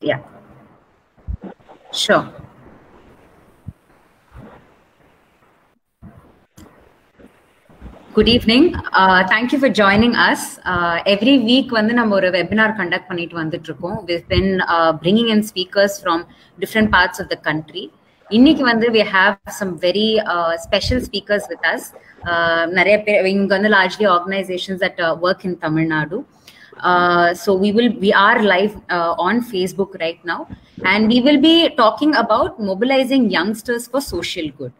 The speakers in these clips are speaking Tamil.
Yeah, sure. Good evening. Thank you for joining us. Every week, we have a webinar conduct. We've been bringing in speakers from different parts of the country. Inniki we have some very special speakers with us. Largely organizations that work in Tamil Nadu. So we are live on Facebook right now, and we will be talking about mobilizing youngsters for social good.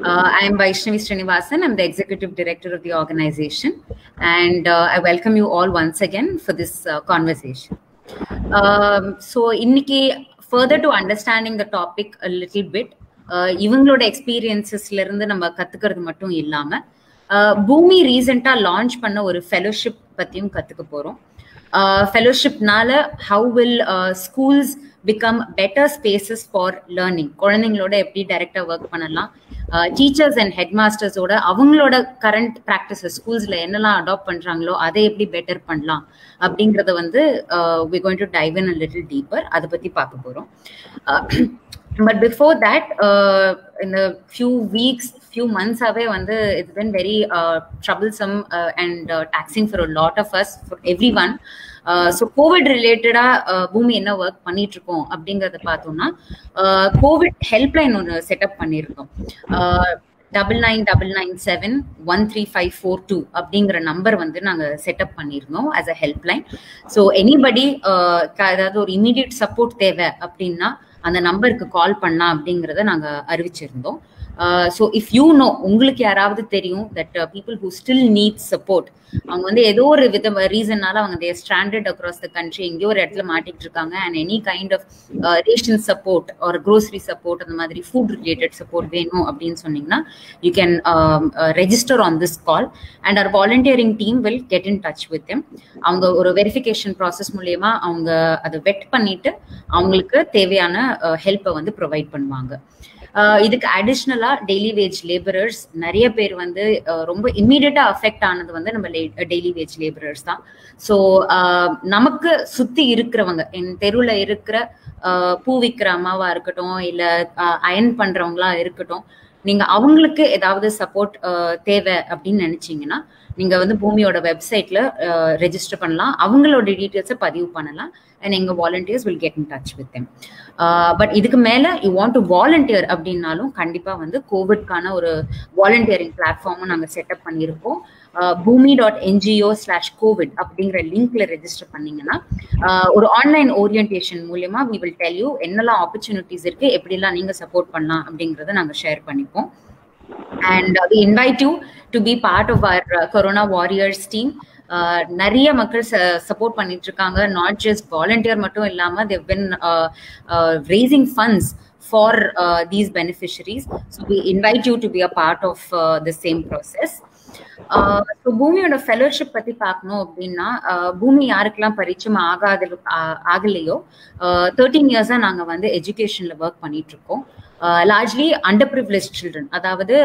I am Vaishnavi Srinivasan. I'm the Executive Director of the organization, and I welcome you all once again for this conversation. So, inniki, further to understanding the topic a little bit, இவங்களோட எக்ஸ்பீரியன்சஸ்ல இருந்து நம்ம கத்துக்கிறது மட்டும் இல்லாம பூமி ரீசெண்டா லான்ச் பண்ண ஒரு ஃபெலோஷிப் பத்தியும் கத்துக்க போறோம். ஃபெலோஷிப்னால how will schools become better spaces for learning, குழந்தைங்களோட எப்படி டைரக்டா ஒர்க் பண்ணலாம், டீச்சர்ஸ் அண்ட் ஹெட் மாஸ்டர்ஸோட அவங்களோட கரண்ட் ப்ராக்டிசஸ் ஸ்கூல்ஸ்ல என்னெல்லாம் அடாப்ட் பண்றாங்களோ அதை எப்படி பெட்டர் பண்ணலாம் அப்படிங்கறத we're going to dive in a little deeper. அதை பத்தி பார்க்க போறோம். But before that, in a few weeks, few months away, it's been very troublesome and taxing for a lot of us, for everyone. So COVID related பூமி என்ன ஒர்க் பண்ணிட்டு இருக்கோம் அப்படிங்கறத பார்த்தோம்னா கோவிட் ஹெல்ப்லைன் ஒன்று செட்டப் பண்ணியிருக்கோம். 9999713542 அப்படிங்கிற நம்பர் நாங்க செட்டப் பண்ணிருந்தோம் as a helpline. So anybody ஏதாவது ஒரு இமீடியட் சப்போர்ட் தேவை அப்படின்னா அந்த நம்பருக்கு கால் பண்ணா அப்படிங்கறத நாங்க அறிவிச்சிருந்தோம். So if you know, உங்களுக்கு யாராவது தெரியும் that people who still need support, அவங்க ஏதோ ஒரு ரீசன்னால அவங்க they are stranded across the country, எங்கேயோ ஒரு இடத்துல மாட்டிட்டு இருக்காங்க, and any kind of ration support or grocery support அந்த மாதிரி food related support வேணும் அப்படின்னு சொன்னீங்கன்னா you can register on this call and our volunteering team will get in touch with them. அவங்க ஒரு வெரிஃபிகேஷன் ப்ராசஸ் மூலமா அவங்க அதை வெட் பண்ணிட்டு அவங்களுக்கு தேவையான ஹெல்ப்பை ப்ரொவைட் பண்ணுவாங்க. இதுக்கு அடிஷ்னலா டெய்லி வேஜ் லேபரர்ஸ் நிறைய பேர் ரொம்ப இம்மீடியட்டா அஃபெக்ட் ஆனது நம்ம டெய்லி வேஜ் லேபரர்ஸ் தான். ஸோ நமக்கு சுத்தி இருக்கிறவங்க, என் தெருவுல இருக்கிற பூ விற்கிற அம்மாவா இருக்கட்டும், இல்ல அயன் பண்றவங்களா இருக்கட்டும், நீங்க அவங்களுக்கு ஏதாவது சப்போர்ட் தேவை அப்படின்னு நினைச்சீங்கன்னா நீங்க பூமியோட வெப்சைட்ல ரெஜிஸ்டர் பண்ணலாம், அவங்களோட டீட்டெயில்ஸை பதிவு பண்ணலாம், and எங்க volunteers will get in touch with them. But இதுக்கு மேல யூ வாண்ட் டு வாலண்டியர் அப்படின்னாலும் கண்டிப்பா கோவிட்கான ஒரு வாலண்டியரிங் பிளாட்ஃபார்மும் நாங்க செட்டப் பண்ணியிருக்கோம். bhumi.ngo/covid அப்படிங்கிற லிங்க்ல ரெஜிஸ்டர் பண்ணீங்கன்னா ஒரு ஆன்லைன் ஓரியன்டேஷன் மூலமா we will tell you என்னெல்லாம் ஆப்பர்ச்சுனிட்டிஸ் இருக்கு, எப்படிலாம் நீங்க சப்போர்ட் பண்ணலாம் அப்படிங்கறத நாங்க ஷேர் பண்ணிப்போம். And we invite you to be part of our Corona Warriors team. நிறைய மக்கள் சப்போர்ட் பண்ணிட்டு இருக்காங்க. நாட் ஜஸ்ட் வாலண்டியர் மட்டும் இல்லாம they've been raising funds for these beneficiaries. So we invite you to be a part of the same process. So பூமியோட ஃபெலோஷிப் பத்தி பார்க்கணும் அப்படின்னா பூமி யாருக்கெல்லாம் பரிச்சயம் ஆகலையோ 13 இயர்ஸா நாங்க எஜுகேஷன்ல ஒர்க் பண்ணிட்டு இருக்கோம். லார்ஜ்லி அண்டர் ப்ரிவிலேஜ் சில்ட்ரன், அதாவது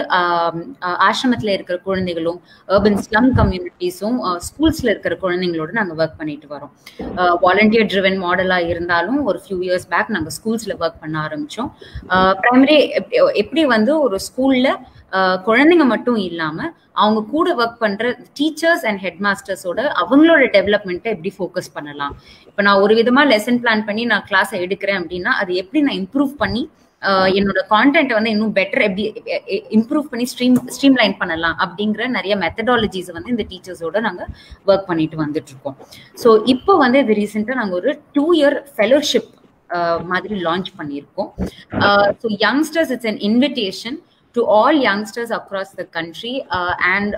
ஆசிரமத்துல இருக்கிற குழந்தைகளும் அர்பன் ஸ்லம் கம்யூனிட்டிஸும் ஸ்கூல்ஸ்ல இருக்கிற குழந்தைங்களோட நாங்க ஒர்க் பண்ணிட்டு வரோம். வாலண்டியர் ட்ரிவன் மாடலா இருந்தாலும் ஒரு ஃபியூ இயர்ஸ் பேக் நாங்க ஸ்கூல்ஸ்ல ஒர்க் பண்ண ஆரம்பிச்சோம். பிரைமரி எப்படி ஒரு ஸ்கூல்ல குழந்தைங்க மட்டும் இல்லாம அவங்க கூட ஒர்க் பண்ற டீச்சர்ஸ் அண்ட் ஹெட் மாஸ்டர்ஸோட அவங்களோட டெவலப்மெண்ட்டை எப்படி ஃபோக்கஸ் பண்ணலாம். இப்ப நான் ஒரு விதமா லெசன் பிளான் பண்ணி நான் கிளாஸ் எடுக்கிறேன் அப்படின்னா அது எப்படி நான் இம்ப்ரூவ் பண்ணி என்னோட கான்டென்ட் இன்னும் பெட்டர் எப்படி இம்ப்ரூவ் பண்ணி ஸ்ட்ரீம்லைன் பண்ணலாம் அப்படிங்கிற நிறைய மெத்தடாலஜிஸ் இந்த டீச்சர்ஸோட நாங்க ஒர்க் பண்ணிட்டு வந்துட்டு இருக்கோம். ஸோ இப்போ இது ரீசெண்டா நாங்க ஒரு 2 year ஃபெலோஷிப் மாதிரி லான்ச் பண்ணியிருக்கோம். So youngsters, it's an invitation to all youngsters across the country, and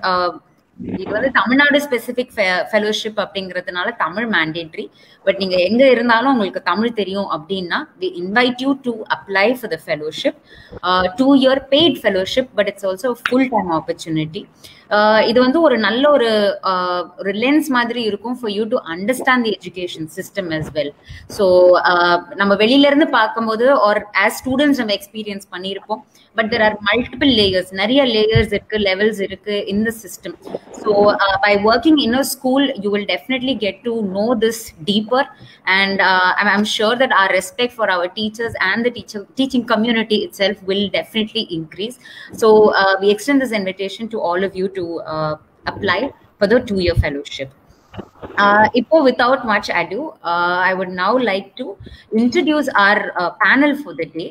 இது தமிழ்நாடு ஸ்பெசிபிக் ஃபெலோஷிப் அப்படிங்கிறதுனால தமிழ் மேண்டேட்ரி. பட் நீங்க எங்க இருந்தாலும் உங்களுக்கு தமிழ் தெரியும் அப்படின்னா we invite you to apply for the fellowship. 2 year paid fellowship, but it's also a full-time opportunity. இது வந்து ஒரு நல்ல ஒரு லென்ஸ் மாதிரி இருக்கும் for you to understand the education system as well. So நம்ம வெளியில இருந்து பார்க்கும்போது ஆர் ஆஸ் ஸ்டூடெண்ட்ஸ் நம்ம எக்ஸ்பீரியன்ஸ் பண்ணியிருப்போம், but there are multiple layers, நிறைய லேயர்ஸ் இருக்கு, லெவல்ஸ் இருக்கு in the system. So by working in a school you will definitely get to know this deeper, and I'm sure that our respect for our teachers and the teaching community itself will definitely increase. So we extend this invitation to all of you to apply for the 2-year fellowship. Without much ado, I would now like to introduce our panel for the day.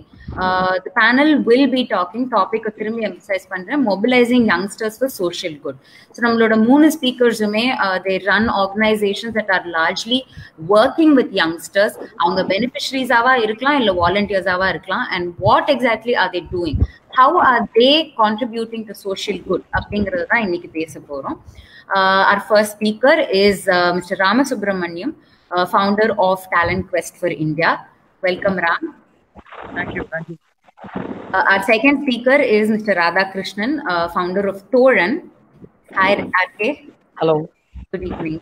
The panel will be talking topic thirumbi emphasize pandren, mobilizing youngsters for social good. So nammaloda 3 speakers they run organizations that are largely working with youngsters. Avanga beneficiaries ava irukkalam illa volunteers ava irukkalam, and what exactly are they doing, how are they contributing to social good அப்படிங்கறது தான் இன்னைக்கு பேச போறோம். Our first speaker is Mr. Ramasubramaniam, founder of Talent Quest for India. Welcome, Ram. Thank you. Our second speaker is Mr. Radhakrishnan, founder of Thoran. Hi, RK. Hello. Good evening.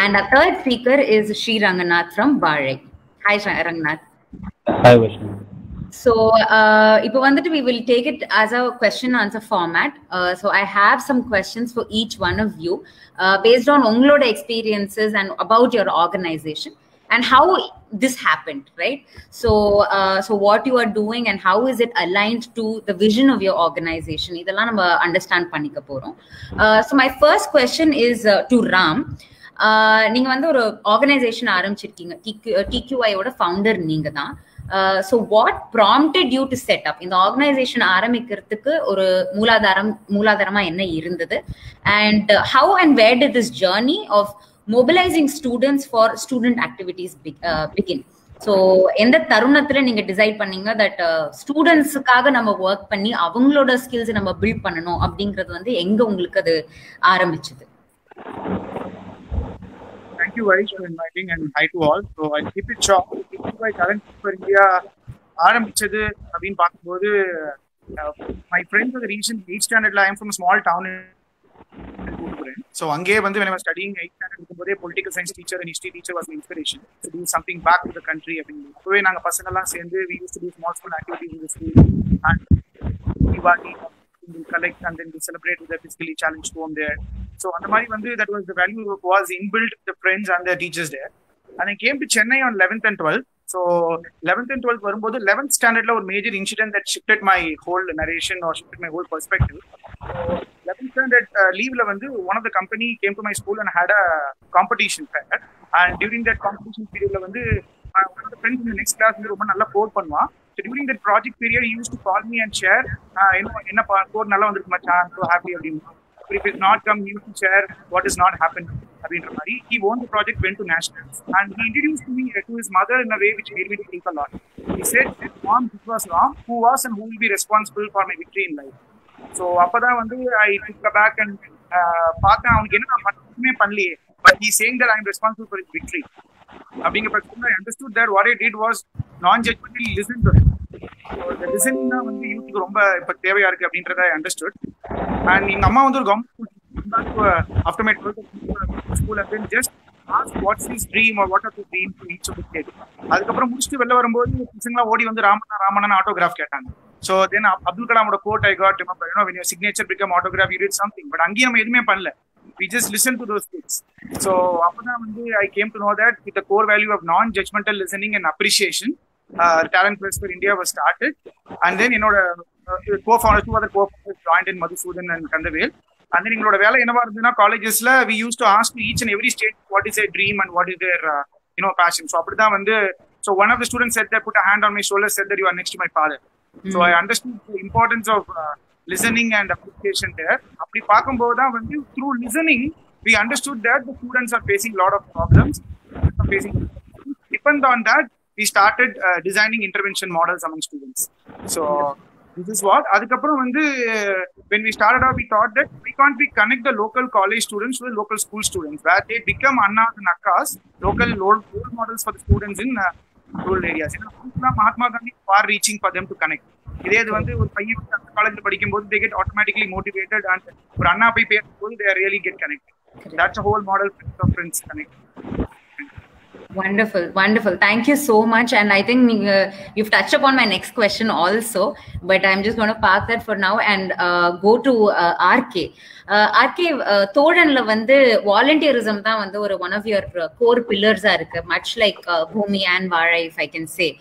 And our third speaker is Sri Ranganath from Bari. Hi, Ranganath. Hi, Vishnu. So we will take it as a question answer format. So I have some questions for each one of you based on ungaloda experiences and about your organization and how this happened, right? So what you are doing and how is it aligned to the vision of your organization, idella nama understand panika porom. So my first question is to Ram. நீங்க வந்து ஒரு ஆர்கனைசேஷன் ஆரம்பிச்சிருக்கீங்க, TQI ஓட ஃபவுண்டர் நீங்க தான். So what prompted you to set up இந்த ஆர்கனைசேஷன் ஆரம்பிக்கிறதுக்கு ஒரு மூலாதாரமா என்ன இருந்தது, and how and where did this journey of mobilizing students for student activities begin? So எந்த தருணத்துல நீங்க டிசைட் பண்ணீங்க தட் ஸ்டூடெண்ட்ஸுக்காக நம்ம ஒர்க் பண்ணி அவங்களோட ஸ்கில்ஸ் நம்ம பில்ட் பண்ணணும் அப்படிங்கிறது வந்து எங்க உங்களுக்கு அது ஆரம்பிச்சது? Thank you, Vaish, for inviting, and hi to all. So I'll keep it short. TQI Talent for India ஆரம்பிச்சது அப்படின்னு பார்க்கும்போது my friends were reaching 8th standard. I am from a small town in Kudupuram. So அங்கேயே வந்து when I was studying 8th standard இருக்கும்போதே political science teacher and history teacher was my inspiration to do something back to the country அப்படின்னு. அப்பவே நாங்க பசங்க எல்லாம் சேர்ந்து we used to do small activities in the school, and Diwali we'll collect and then we celebrate with the physically challenged home there. So on the Mari that was the value was inbuilt the friends and the teachers there. And I came to Chennai on 11th and 12th. So 11th and 12th varumbodhu 11th standard la or major incident that shifted my whole narration or shifted my whole perspective. So 11th standard leave la one of the company came to my school and had a competition fair. And during that competition period la one of the friends in the next class romba nalla code பண்ணுவா. So during that project period he used to call me and share enna code nalla vandirukku machan, so happy அப்படினா. If it's not come, he used to share what is not happened. He won the project, went to nationals, and he introduced me to his mother in a way which made me think a lot. He said, "Mom, this was wrong. Who was and who will be responsible for my victory in life?" So appada I took back and paatha avanukku enna mattume pannaliye, but he's saying that I am responsible for his victory. I understood that what I did was non-judgmentally listen to him. So the listening na youth ku romba ipa thevaiya irukku அப்படின்றத I understood. And எங்க அம்மா ஒரு government after my 12th school and then just ask what's his dream or what are the dream to each of the kids. அதுக்கப்புறம் முடிச்சுட்டு வெளில வரும்போது பசங்களா ஓடி வந்து ராமண்ணா ஆட்டோகிராஃப் கேட்டாங்க. So then அப்துல் கலாமோட quote I got, when your signature become autograph you did something, but அங்கேயும் நம்ம எதுவுமே பண்ணல, we just listened to those kids. So அப்பதான் I came to know that with the core value of non-judgmental listening and appreciation, Talent Quest for India was started. And then co-founders, 2 other co-founders joined in, Madhusudan and Kandavel. And then எங்களோட வேலை என்னவா இருந்ததுன்னா collegesல we used to ask each and every state what is their dream and what is their passion. So அப்படிதான் so one of the students said that, put a hand on my shoulder, said that you are next to my father. So I understood the importance of listening and appreciation there. அப்படி பார்க்கும்போது தான் through listening we understood that the students are facing a lot of problems. Depend on that we started designing intervention models among students. So this is what adukapram when we started off we thought that we can't connect the local college students to the local school students, where they become annas and akkas, local role models for the students in rural areas. Mahatma Gandhi far reaching for them to connect. இதே இது வந்து ஒரு பையன் வந்து அந்த காலேஜ்ல படிக்கும்போது they get automatically motivated and ஒரு அண்ணா போய் பேசும்போது they really get connected. That's a whole model of friends connect. Wonderful, wonderful. Thank you so much. And I think you've touched upon my next question also, but I'm just going to park that for now and go to RK. RK, தோழன்ல வந்து volunteerism தான் வந்து ஒரு one of your core pillars இருக்கு, much like Bhumi and Varai, if I can say.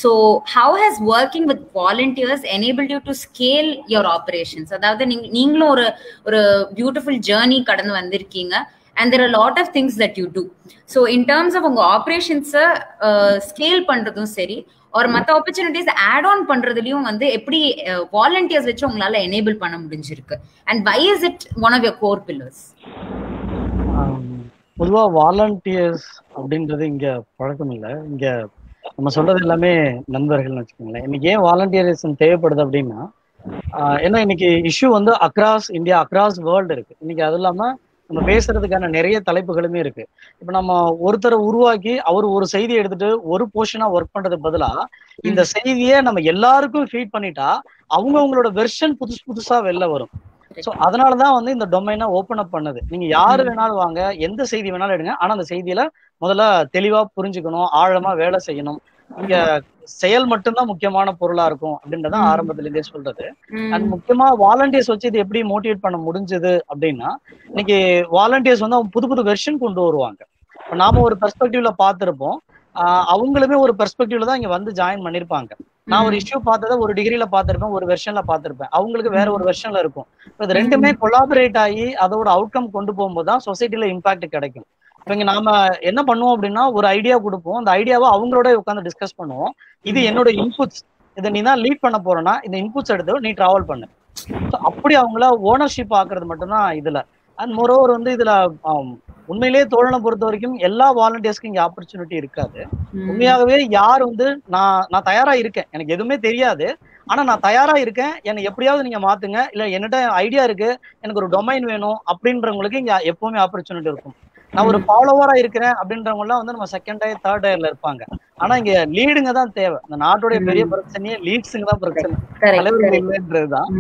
So how has working with volunteers enabled you to scale your operations? அதாவது நீங்களும் ஒரு beautiful journey கடந்து வந்திருக்கீங்க. And there are a lot of things that you do. So in terms of உங்க operations scale பண்றதும் சரி, or மத்த opportunities add on பண்றதுலயும் வந்து எப்படி volunteers வச்சு உங்களால enable பண்ண முடிஞ்சிருக்கு? And why is it one of your core pillars? பொதுவா வாலண்டியர்ஸ் அப்படின்றது இங்க பழக்கம் இல்லை. இங்க நம்ம சொல்றது எல்லாமே நண்பர்கள்னு வச்சுக்கோங்களேன். இன்னைக்கு ஏன் வாலண்டியரிசம் தேவைப்படுது அப்படின்னா, ஏன்னா இன்னைக்கு இஷ்யூ வந்து அக்ராஸ் இந்தியா, அக்ராஸ் வேர்ல்டு இருக்கு. இன்னைக்கு அது இல்லாம நம்ம பேசுறதுக்கான நிறைய தலைப்புகளுமே இருக்கு. இப்ப நம்ம ஒருத்தரை உருவாக்கி அவர் ஒரு செய்தியை எடுத்துட்டு ஒரு போர்ஷனா ஒர்க் பண்றதுக்கு பதிலா இந்த செய்தியை நம்ம எல்லாருக்கும் ஃபீட் பண்ணிட்டா அவங்களோட வெர்ஷன் புதுசா வெளில வரும். ஸோ அதனாலதான் வந்து இந்த டொமைனை ஓப்பன் அப் பண்ணது. நீங்க யாரு வேணாலும் வாங்க, எந்த செய்தி வேணாலும் எடுங்க, ஆனா அந்த செய்தியில முதல்ல தெளிவா புரிஞ்சுக்கணும், ஆழமா வேலை செய்யணும், இங்க செயல் மட்டும்தான் முக்கியமான பொருளா இருக்கும் அப்படின்றத ஆரம்பத்துல இருந்தே சொல்றது. அண்ட் முக்கியமா வாலண்டியர்ஸ் வச்சு இது எப்படி மோட்டிவேட் பண்ண முடிஞ்சது அப்படின்னா, இன்னைக்கு வாலண்டியர்ஸ் வந்து அவங்க புது புது வெர்ஷன் கொண்டு வருவாங்க. இப்ப நாம ஒரு பெர்ஸ்பெக்டிவ்ல பார்த்திருப்போம், அவங்களுமே ஒரு பெர்ஸ்பெக்டிவ்ல தான் இங்க வந்து ஜாயின் பண்ணிருப்பாங்க. நான் ஒரு இஷ்யூ பார்த்ததை ஒரு டிகிரில பார்த்திருப்பேன், ஒரு வெர்ஷன்ல பார்த்திருப்பேன், அவங்களுக்கு வேற ஒரு வெர்ஷன்ல இருக்கும். இது ரெண்டுமே கொலாபரேட் ஆகி அதோட அவுட்கம் கொண்டு போகும்போது தான் சொசைட்டில இம்பாக்ட் கிடைக்கும். இப்ப இங்க நாம என்ன பண்ணுவோம் அப்படின்னா, ஒரு ஐடியா கொடுப்போம், அந்த ஐடியாவை அவங்களோட உட்காந்து டிஸ்கஸ் பண்ணுவோம். இது என்னோட இன்புட்ஸ், இதை நீ தான் லீட் பண்ண போறேன்னா இந்த இன்புட்ஸ் எடுத்து நீ டிராவல் பண்ணு. அப்படி அவங்கள ஓனர்ஷிப் ஆக்குறது மட்டும்தான் இதுல. அண்ட் மோரோவர் வந்து இதுல உண்மையிலேயே தோழனை பொறுத்த வரைக்கும் எல்லா வாலண்டியர்ஸ்க்கும் இங்க ஆப்பர்ச்சுனிட்டி இருக்காது. உண்மையாகவே யார் வந்து நான் தயாரா இருக்கேன், எனக்கு எதுவுமே தெரியாது, ஆனா நான் தயாரா இருக்கேன், என்னை எப்படியாவது நீங்க மாத்துங்க, இல்ல என்கிட்ட ஐடியா இருக்கு, எனக்கு ஒரு டொமைன் வேணும் அப்படின்றவங்களுக்கு இங்க எப்பவுமே ஆப்பர்ச்சுனிட்டி இருக்கும். நான் ஒரு ஃபாலோவரா இருக்கிறேன் அப்படின்றவங்க எல்லாம் வந்து நம்ம செகண்ட் டயர் தேர்ட் டயர்ல இருப்பாங்க. ஆனா இங்க லீடுங்க தான் தேவை. இந்த நாட்டுடைய பெரிய பிரச்சனையே லீட்ஸுங்க தான் பிரச்சனை, தலைவர்கள் இல்லைன்றதுதான்.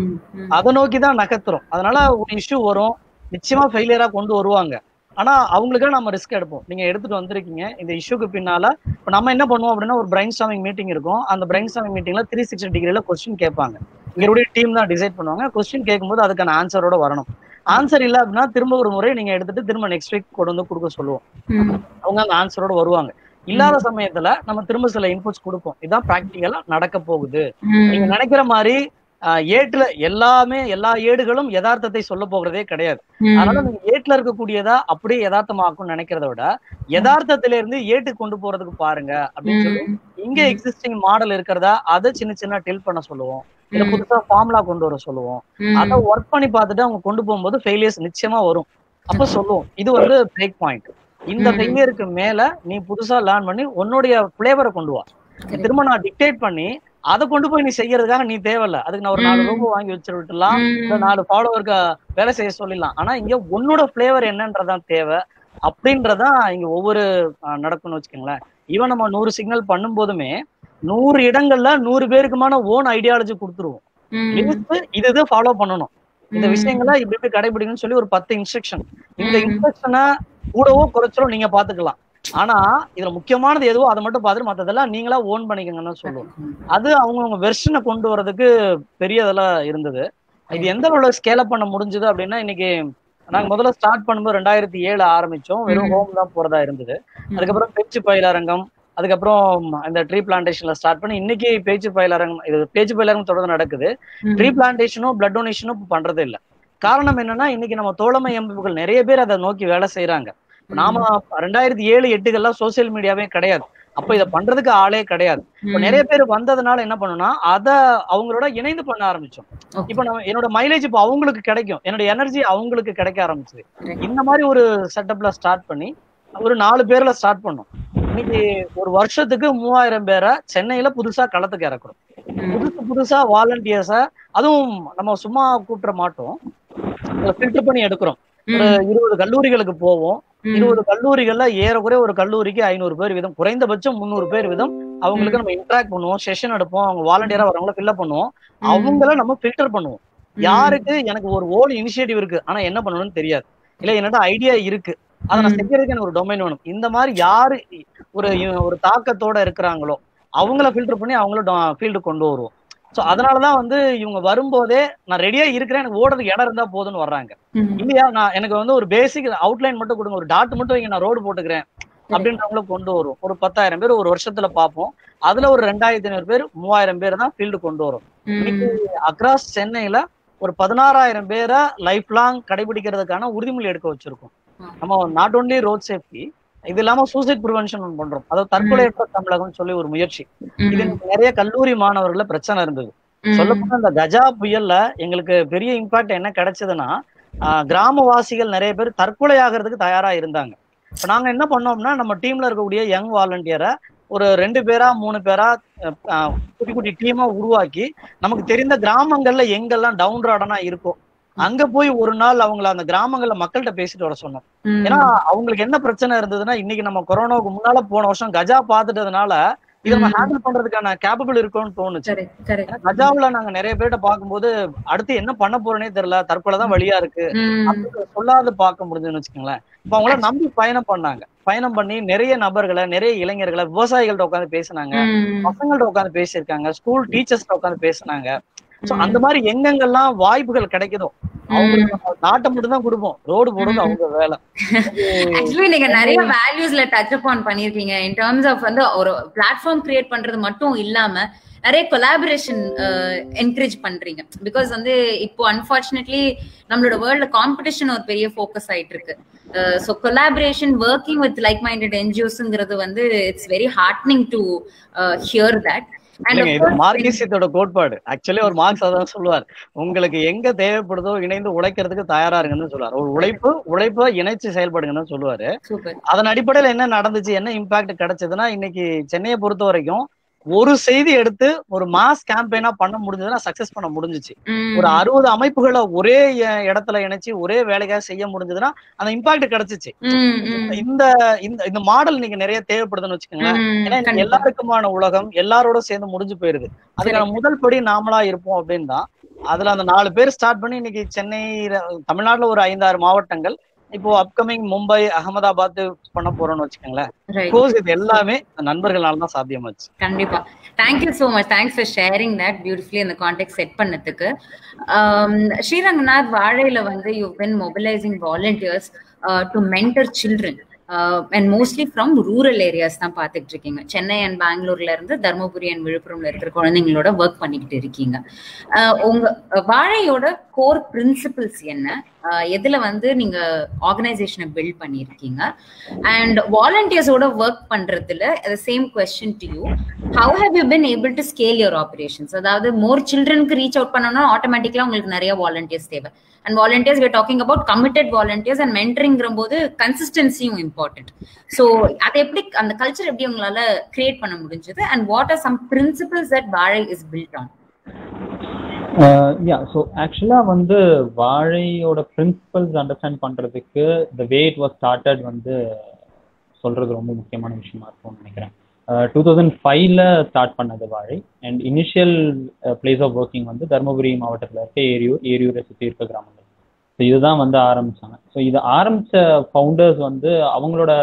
அதை நோக்கிதான் நகர்த்துறோம். அதனால ஒரு இஷ்யூ வரும், நிச்சயமா ஃபெயிலியரா கொண்டு வருவாங்க, ஆனா அவங்களுக்காக நம்ம ரிஸ்க் எடுப்போம். நீங்க எடுத்துட்டு வந்திருக்கீங்க இந்த இஷ்யூக்கு பின்னால. இப்ப நம்ம என்ன பண்ணுவோம் அப்படின்னா, ஒரு பிரைன் ஸ்டார்மிங் மீட்டிங் இருக்கும். அந்த பிரைன் ஸ்டார்மிங் மீட்டிங்ல 360 டிகிரில கொஸ்டின் கேட்பாங்க. எங்களுடைய டீம் தான் டிசைட் பண்ணுவாங்க. கொஸ்டின் கேட்கும்போது அதுக்கான ஆன்சரோட வரணும். ஆன்சர் இல்ல அப்படின்னா திரும்ப ஒரு முறை நீங்க எடுத்துட்டு திரும்ப நெக்ஸ்ட் வீக் கொண்டு வந்து கொடுக்க சொல்லுவோம். அவங்க அந்த ஆன்சரோட வருவாங்க. இல்லாத சமயத்துல நம்ம திரும்ப சில இன்புட்ஸ் கொடுப்போம். இதான் பிராக்டிகலா நடக்க போகுது. நீங்க நினைக்கிற மாதிரி ஏட்டுல எல்லா ஏடுகளும் யதார்த்தத்தை சொல்ல போகிறதே கிடையாது. அதனால நீங்க ஏட்டுல இருக்கக்கூடியதா அப்படியே யதார்த்தமாக்கும் நினைக்கிறத விட யதார்த்தத்தில இருந்து ஏட்டுக்கு கொண்டு போறதுக்கு பாருங்க அப்படின்னு சொல்லி இங்க எக்ஸிஸ்டிங் மாடல் இருக்கிறதா அதை சின்ன சின்ன டில் பண்ண சொல்லுவோம். இல்ல புதுசா ஃபார்முலா கொண்டு வர சொல்லுவோம். அதை ஒர்க் பண்ணி பார்த்துட்டு அவங்க கொண்டு போகும்போது ஃபெயிலியர்ஸ் நிச்சயமா வரும். அப்ப சொல்லுவோம், இது வந்து பிரேக் பாயிண்ட். இந்த ஃபெயிலியருக்கு மேல நீ புதுசா லேர்ன் பண்ணி உன்னுடைய பிளேவரை கொண்டு வா. திரும்ப நான் டிக்டேட் பண்ணி அதை கொண்டு போய் நீ செய்யறதுக்காக நீ தேவையில்ல. அதுக்கு நான் ஒரு 4 ரூபா வாங்கி வச்சு விட்டுலாம், இல்ல 4 ஃபாலோவருக்கு வேலை செய்ய சொல்லிடலாம். ஆனா இங்க உன்னோட பிளேவர் என்னன்றதான் தேவை. அப்படின்றதான் இங்க ஒவ்வொரு நடக்கும்னு வச்சுக்கோங்களேன். ஈவன் நம்ம 100 சிக்னல் பண்ணும் போதுமே 100 இடங்கள்ல 100 பேருக்குமான ஓன் ஐடியாலஜி கொடுத்துருவோம். இது ஃபாலோ பண்ணணும், இந்த விஷயங்களை இப்படி இப்படி கடைபிடிக்கணும்னு சொல்லி ஒரு 10 இன்ஸ்ட்ரக்ஷன். இந்த இன்ஸ்ட்ரக்ஷனை கூடவோ குறைச்சலோ நீங்க பாத்துக்கலாம். ஆனா இதுல முக்கியமானது எதுவோ அதை மட்டும் பார்த்துட்டு மற்றதெல்லாம் நீங்களா ஓன் பண்ணிக்கங்கன்னு சொல்லுவோம். அது அவங்கவுங்க வெர்ஷனை கொண்டு வர்றதுக்கு பெரிய இதெல்லாம் இருந்தது. இது எந்த அளவுல ஸ்கேல் அப் பண்ண முடிஞ்சது அப்படின்னா, இன்னைக்கு நாங்க முதல்ல ஸ்டார்ட் பண்ணும்போது 2007 ஆரம்பிச்சோம். வெறும் ஹோம் தான் போறதா இருந்தது. அதுக்கப்புறம் பேச்சு பயிலரங்கம், அதுக்கப்புறம் இந்த ட்ரீ பிளான்டேஷன்ல ஸ்டார்ட் பண்ணி இன்னைக்கு பேச்சு பயிலரங்கம், இது பேச்சு பயிலரங்கம் தொடர்ந்து நடக்குது. ட்ரீ பிளான்டேஷனும் பிளட் டொனேஷனும் பண்றது இல்லை. காரணம் என்னன்னா, இன்னைக்கு நம்ம தோழமை அமைப்புகள் நிறைய பேர் அதை நோக்கி வேலை செய்யறாங்க. நாம 2007-08 சோசியல் மீடியாவே கிடையாது. அப்ப இதை பண்றதுக்கு ஆளே கிடையாது. இப்ப நிறைய பேர் வந்ததுனால என்ன பண்ணுனா, அதை அவங்களோட இணைந்து பண்ண ஆரம்பிச்சோம். இப்ப நம்ம என்னோட மைலேஜ் இப்ப அவங்களுக்கு கிடைக்கும், என்னோட எனர்ஜி அவங்களுக்கு கிடைக்க ஆரம்பிச்சது. இந்த மாதிரி ஒரு செட்டப்ல ஸ்டார்ட் பண்ணி ஒரு 4 பேர்ல ஸ்டார்ட் பண்ணோம். இன்னைக்கு ஒரு வருஷத்துக்கு 3000 பேரை சென்னையில புதுசா களத்துக்கு இறக்குறோம். புதுசா வாலண்டியர்ஸ, அதுவும் நம்ம சும்மா கூப்பிட மாட்டோம், ஃபில்டர் பண்ணி எடுக்கிறோம். ஒரு 20 கல்லூரிகளுக்கு போவோம். 20 கல்லூரிகள்ல ஏறக்குறைய ஒரு கல்லூரிக்கு 500 பேர் வீதம், குறைந்தபட்சம் 300 பேர் வீதம் அவங்களுக்கு நம்ம இன்டராக்ட் பண்ணுவோம், செஷன் எடுப்போம், அவங்க வாலண்டியரா வரவங்கள ஃபில்அப் பண்ணுவோம், அவங்கள நம்ம ஃபில்டர் பண்ணுவோம். யாருக்கு எனக்கு ஒரு ஓன் இனிஷியேட்டிவ் இருக்கு ஆனா என்ன பண்ணணும்னு தெரியாது, இல்ல என்னோட ஐடியா இருக்கு அதை நான் செய்யறதுக்கு எனக்கு ஒரு டொமைன் வேணும், இந்த மாதிரி யாரு ஒரு தாக்கத்தோட இருக்கிறாங்களோ அவங்கள ஃபில்டர் பண்ணி அவங்கள ஃபீல்டு கொண்டு வருவோம். ஸோ அதனாலதான் வந்து இவங்க வரும்போதே நான் ரெடியா இருக்கிறேன், எனக்கு ஓடுறதுக்கு இடம் இருந்தா போதுன்னு வர்றாங்க. இல்லையா நான் எனக்கு வந்து ஒரு பேசிக் அவுட்லைன் மட்டும் கொடுங்க, ஒரு டாட் மட்டும் இங்க நான் ரோடு போட்டுக்கிறேன் அப்படின்றவங்கள கொண்டு வரும். ஒரு 10,000 பேர் ஒரு வருஷத்துல பார்ப்போம், அதுல ஒரு 2,500 பேர் 3,000 பேர் தான் ஃபீல்டு கொண்டு வரும். இன்னைக்கு அக்ராஸ் சென்னையில ஒரு 16,000 பேரை லைஃப் லாங் கடைபிடிக்கிறதுக்கான உறுதிமொழி எடுக்க வச்சிருக்கோம். நம்ம நாட் ஓன்லி ரோட் சேஃப்டி, இது இல்லாம சூசைட் ப்ரிவென்ஷன் பண்றோம், அதாவது தற்கொலையற்ற தமிழகம் சொல்லி ஒரு முயற்சி. இது நிறைய கல்லூரி மாணவர்கள பிரச்சனை இருந்தது. சொல்லப்போனா இந்த கஜா புயல்ல எங்களுக்கு பெரிய இம்பாக்ட் என்ன கிடைச்சதுன்னா, கிராமவாசிகள் நிறைய பேர் தற்கொலை ஆகிறதுக்கு தயாரா இருந்தாங்க. இப்ப நாங்க என்ன பண்ணோம்னா, நம்ம டீம்ல இருக்கக்கூடிய யங் வாலண்டியரை ஒரு 2 பேரா 3 பேரா குட்டி குட்டி டீமா உருவாக்கி நமக்கு தெரிந்த கிராமங்கள்ல எங்கெல்லாம் டவுன் ராடனா இருக்கும் அங்க போய் ஒரு நாள் அவங்கள அந்த கிராமங்கள்ல மக்கள்கிட்ட பேசிட்டு வர சொன்னோம். ஏன்னா அவங்களுக்கு என்ன பிரச்சனை இருந்ததுன்னா, இன்னைக்கு நம்ம கொரோனாவுக்கு முன்னால போன வருஷம் கஜா பாத்துட்டதுனால இதை நம்ம ஹேண்டில் பண்றதுக்கான கேப்பபிள் இருக்கும்னு தோணுச்சு. கஜாவுல நாங்க நிறைய பேர்ட்ட பார்க்கும்போது அடுத்து என்ன பண்ண போறேனே தெரியல, தற்கொலைதான் வழியா இருக்கு அப்படின்னு சொல்லாத பார்க்க முடிஞ்சுன்னு வச்சுக்கோங்களேன். இப்ப அவங்கள நம்பி பயணம் பண்ணாங்க. பயணம் பண்ணி நிறைய நபர்களை, நிறைய இளைஞர்களை, விவசாயிகள்ட்ட உட்காந்து பேசினாங்க, பசங்கள்ட்ட உட்காந்து பேசியிருக்காங்க, ஸ்கூல் டீச்சர்ஸ்ட உட்காந்து பேசினாங்க. சோ அந்த மாதிரி எங்கெங்கெல்லாம் வாய்ப்புகள் கிடைக்குதோ அவங்களுக்கு நாட்டை மட்டும் தான் கொடுப்போம், ரோடு போடுறது அவங்க வேலை. ஆக்சுவலி நீங்க நிறைய வேல்யூஸ்ல டச் அப் பண்ணிருக்கீங்க இன் டர்ம்ஸ் ஆஃப் வந்து ஒரு பிளாட்ஃபார்ம் கிரியேட் பண்றது மட்டும் இல்லாம நிறைய கொலாபரேஷன் என்கரேஜ் பண்றீங்க. பிகாஸ் வந்து இப்போ அன்பார்ச்சுனேட்லி நம்மளோட வேர்ல்ட்ல காம்படிஷன் ஒரு பெரிய ஃபோக்கஸ் ஆயிட்டு இருக்கு. So collaboration working with like minded என்ஜிஓஸ்ங்கிறது வந்து it's very heartening to hear that. மார்க்சியத்தோட கோட்பாடு ஆக்சுவலி ஒரு மார்க்ஸ் அதான் சொல்லுவார், உங்களுக்கு எங்க தேவைப்படுதோ இணைந்து உழைக்கிறதுக்கு தயாரா இருங்கன்னு சொல்லுவார். ஒரு உழைப்பை இணைச்சு செயல்படுங்கன்னு சொல்லுவாரு. அதன் அடிப்படையில என்ன நடந்துச்சு, என்ன இம்பாக்ட் கிடைச்சதுன்னா, இன்னைக்கு சென்னையை பொறுத்த வரைக்கும் ஒரு செய்தி எடுத்து ஒரு மாஸ் கேம்பெயினா பண்ண முடிஞ்சதுன்னா சக்சஸ் பண்ண முடிஞ்சிச்சு. ஒரு 60 அமைப்புகளை ஒரே இடத்துல இணைச்சு ஒரே வேலைக்காக செய்ய முடிஞ்சதுன்னா அந்த இம்பாக்ட் கிடைச்சிச்சு. இந்த மாடல் நீங்க நிறைய தேவைப்படுதுன்னு வச்சுக்கோங்களேன். ஏன்னா எல்லாருக்குமான உலகம் எல்லாரோட சேர்ந்து முடிஞ்சு போயிருது. அதுக்கான முதல் படி நாமளா இருப்போம் அப்படின்னு தான். அதுல அந்த 4 பேர் ஸ்டார்ட் பண்ணி இன்னைக்கு சென்னை, தமிழ்நாட்டுல ஒரு 5-6 மாவட்டங்கள், இப்போ அப்கமிங் மும்பை, அகமதாபாத் பண்ண போறோம்னு வச்சுக்கோங்களேன். இது எல்லாமே நண்பர்களால தான் சாத்தியமாச்சு. கண்டிப்பா. Thank you so much. Thanks for sharing that beautifully இந்த கான்டெக்ட் செட் பண்ணதுக்கு. ஸ்ரீரங்கநாத், வாழையில வந்து you been mobilising volunteers to mentor children and mostly from rural areas தான் பார்த்துட்டு இருக்கீங்க. சென்னை அண்ட் பெங்களூர்ல இருந்து தர்மபுரி அண்ட் விழுப்புரம்ல இருக்கிற குழந்தைங்களோட ஒர்க் பண்ணிக்கிட்டு இருக்கீங்க. உங்க வாழையோட கோர் பிரின்சிபிள்ஸ் என்ன, எதுல வந்து நீங்க ஆர்கனைசேஷனை பில்ட் பண்ணிருக்கீங்க, அண்ட் வாலண்டியர்ஸோட ஒர்க் பண்றதுல same question to you, how have you been able to scale your operations? அதாவது மோர் சில்ட்ரனுக்கு ரீச் அவுட் பண்ணணும்னா ஆட்டோமேட்டிக்கலா உங்களுக்கு நிறைய வாலண்டியர்ஸ் தேவை. And volunteers, we are talking about committed volunteers, and mentoring போது கன்சிஸ்டன்சியும் இம்பார்ட்டன்ட். ஸோ அதை எப்படி, அந்த கல்ச்சர் எப்படி உங்களால கிரியேட் பண்ண முடிஞ்சது, and what are some principles that வாழை is built on? ஸோ ஆக்சுவலாக வந்து வாழையோட பிரின்சிபல்ஸ் அண்டர்ஸ்டாண்ட் பண்ணுறதுக்கு the way it was started வந்து சொல்றது ரொம்ப முக்கியமான விஷயமா இருக்கும்னு நினைக்கிறேன். 2005ல ஸ்டார்ட் பண்ணது Vazhai. And initial place of working வந்து தர்மபுரி மாவட்டத்தில் இருக்க ஏரியூரை சுற்றி இருக்க கிராமங்கள். ஸோ இதுதான் வந்து ஆரம்பிச்சாங்க. ஸோ இது ஆரம்பித்த ஃபவுண்டர்ஸ் வந்து அவங்களோட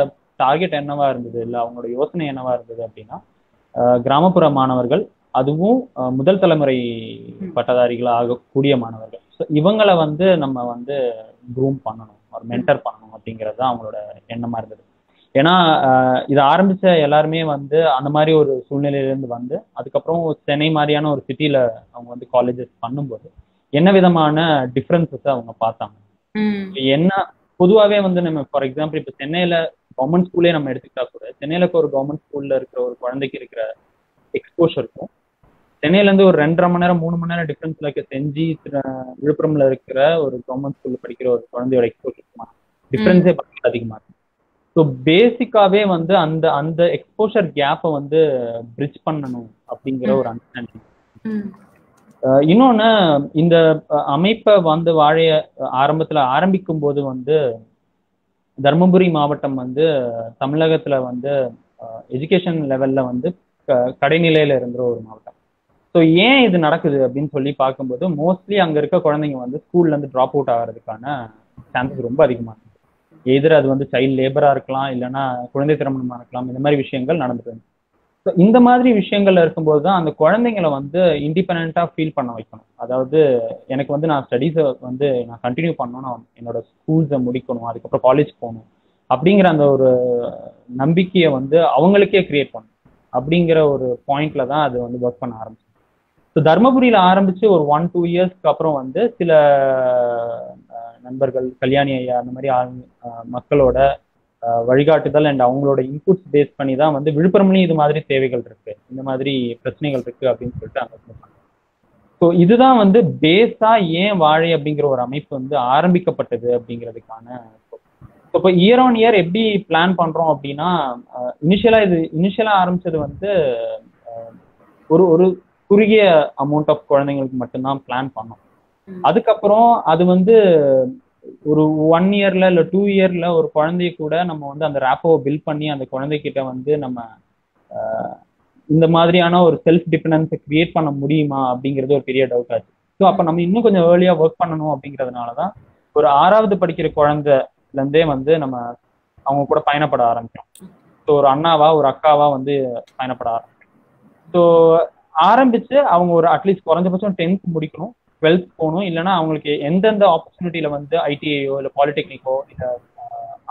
டார்கெட் என்னவா இருந்தது, இல்லை அவங்களோட யோசனை என்னவா இருந்தது அப்படின்னா, கிராமப்புற மாணவர்கள், அதுவும் முதல் தலைமுறை பட்டதாரிகளாக ஆகக்கூடிய மாணவர்கள், ஸோ இவங்களை வந்து நம்ம வந்து க்ரூம் பண்ணணும், ஒரு மென்டர் பண்ணணும் அப்படிங்கிறது தான் அவங்களோட எண்ணமா இருந்தது. ஏன்னா இதை ஆரம்பிச்ச எல்லாருமே வந்து அந்த மாதிரி ஒரு சூழ்நிலையிலேருந்து வந்து அதுக்கப்புறம் சென்னை மாதிரியான ஒரு சிட்டியில அவங்க வந்து காலேஜஸ் பண்ணும்போது என்ன விதமான டிஃப்ரென்சஸ் அவங்க பார்த்தாங்க. என்ன பொதுவாகவே வந்து நம்ம ஃபார் எக்ஸாம்பிள் இப்போ சென்னையில கவர்மெண்ட் ஸ்கூலே நம்ம எடுத்துக்கிட்டா கூட, சென்னையில ஒரு கவர்மெண்ட் ஸ்கூல்ல இருக்கிற ஒரு குழந்தைக்கு இருக்கிற எக்ஸ்போஷருக்கும் சென்னையில இருந்து ஒரு 2.5 மணி நேரம் 3 மணி நேரம் டிஃப்ரென்ஸ்ல இருக்க செஞ்சி விழுப்புரம்ல இருக்கிற ஒரு கவர்மெண்ட் ஸ்கூல்ல படிக்கிற ஒரு குழந்தையோட எக்ஸ்போஷருக்குமா டிஃப்ரென்ஸே அதிகமா இருக்கு. ஸோ பேசிக்காவே வந்து அந்த அந்த எக்ஸ்போஷர் கேப்பை வந்து பிரிட்ஜ் பண்ணணும் அப்படிங்கிற ஒரு அண்டர்ஸ்டாண்டிங். இன்னொன்னு, இந்த அமைப்பை வந்து வாழைய ஆரம்பத்துல ஆரம்பிக்கும் போது வந்து தர்மபுரி மாவட்டம் வந்து தமிழகத்துல வந்து எஜுகேஷன் லெவல்ல வந்து கடைநிலையில இருக்கிற ஒரு மாவட்டம். ஸோ ஏன் இது நடக்குது அப்படின்னு சொல்லி பார்க்கும்போது மோஸ்ட்லி அங்க இருக்க குழந்தைங்க வந்து ஸ்கூல்ல இருந்து ட்ராப் அவுட் ஆகிறதுக்கான சான்சஸ் ரொம்ப அதிகமா இருக்கு. எதிர அது வந்து சைல்ட் லேபரா இருக்கலாம், இல்லைன்னா குழந்தை திருமணமா இருக்கலாம், இந்த மாதிரி விஷயங்கள் நடந்துட்டு. ஸோ இந்த மாதிரி விஷயங்கள்ல இருக்கும்போது தான் அந்த குழந்தைங்களை வந்து இண்டிபெண்டா ஃபீல் பண்ண வைக்கணும். அதாவது எனக்கு வந்து நான் ஸ்டடீஸை வந்து நான் கண்டினியூ பண்ணணும், என்னோட ஸ்கூல்ஸை முடிக்கணும், அதுக்கப்புறம் காலேஜ் போகணும் அப்படிங்கிற அந்த ஒரு நம்பிக்கையை வந்து அவங்களுக்கே கிரியேட் பண்ணணும் அப்படிங்கிற ஒரு பாயிண்ட்ல தான் அது வந்து ஒர்க் பண்ண ஆரம்பிச்சு. ஸோ தர்மபுரியில ஆரம்பிச்சு ஒரு 1-2 இயர்ஸ்க்கு அப்புறம் வந்து சில நண்பர்கள், கல்யாணி ஐயா, அந்த மாதிரி மக்களோட வழிகாட்டுதல் அண்ட் அவங்களோட இன்புட்ஸ் பேஸ் பண்ணி தான் வந்து விழுப்புரம்லையும் இது மாதிரி தேவைகள் இருக்கு, இந்த மாதிரி பிரச்சனைகள் இருக்கு அப்படின்னு சொல்லிட்டு அங்கே சொன்னாங்க. ஸோ இதுதான் வந்து பேஸா ஏன் வாழை அப்படிங்கிற ஒரு அமைப்பு வந்து ஆரம்பிக்கப்பட்டது அப்படிங்கிறதுக்கான. இப்போ இயர் ஆன் இயர் எப்படி பிளான் பண்றோம் அப்படின்னா, இனிஷியலா ஆரம்பிச்சது வந்து ஒரு குறுகிய அமௌண்ட் ஆஃப் குழந்தைங்களுக்கு மட்டும்தான் பிளான் பண்ணோம். அதுக்கப்புறம் அது வந்து ஒரு 1 இயர்ல இல்ல 2 இயர்ல ஒரு குழந்தைய கூட நம்ம வந்து அந்த ரேப்போவை பில்ட் பண்ணி அந்த குழந்தைகிட்ட வந்து நம்ம இந்த மாதிரியான ஒரு செல்ஃப் டிபெண்டன்ஸை கிரியேட் பண்ண முடியுமா அப்படிங்கிறது ஒரு பெரிய டவுட் ஆச்சு. ஸோ அப்போ நம்ம இன்னும் கொஞ்சம் ஏர்லியா ஒர்க் பண்ணணும் அப்படிங்கிறதுனாலதான் ஒரு 6வது படிக்கிற குழந்தைல இருந்தே வந்து நம்ம அவங்க கூட பயணப்பட ஆரம்பிச்சோம். ஸோ ஒரு அண்ணாவா ஒரு அக்காவா வந்து பயணப்பட ஆரம்பிச்சோம். ஸோ ஆரம்பிச்சு அவங்க ஒரு அட்லீஸ்ட் குறைஞ்சபட்சம் 10th முடிக்கணும், 12th போகணும், இல்லைன்னா அவங்களுக்கு எந்தெந்த ஆப்பர்ச்சுனிட்டியில வந்து ஐடிஐயோ இல்லை பாலிடெக்னிக்கோ இல்லை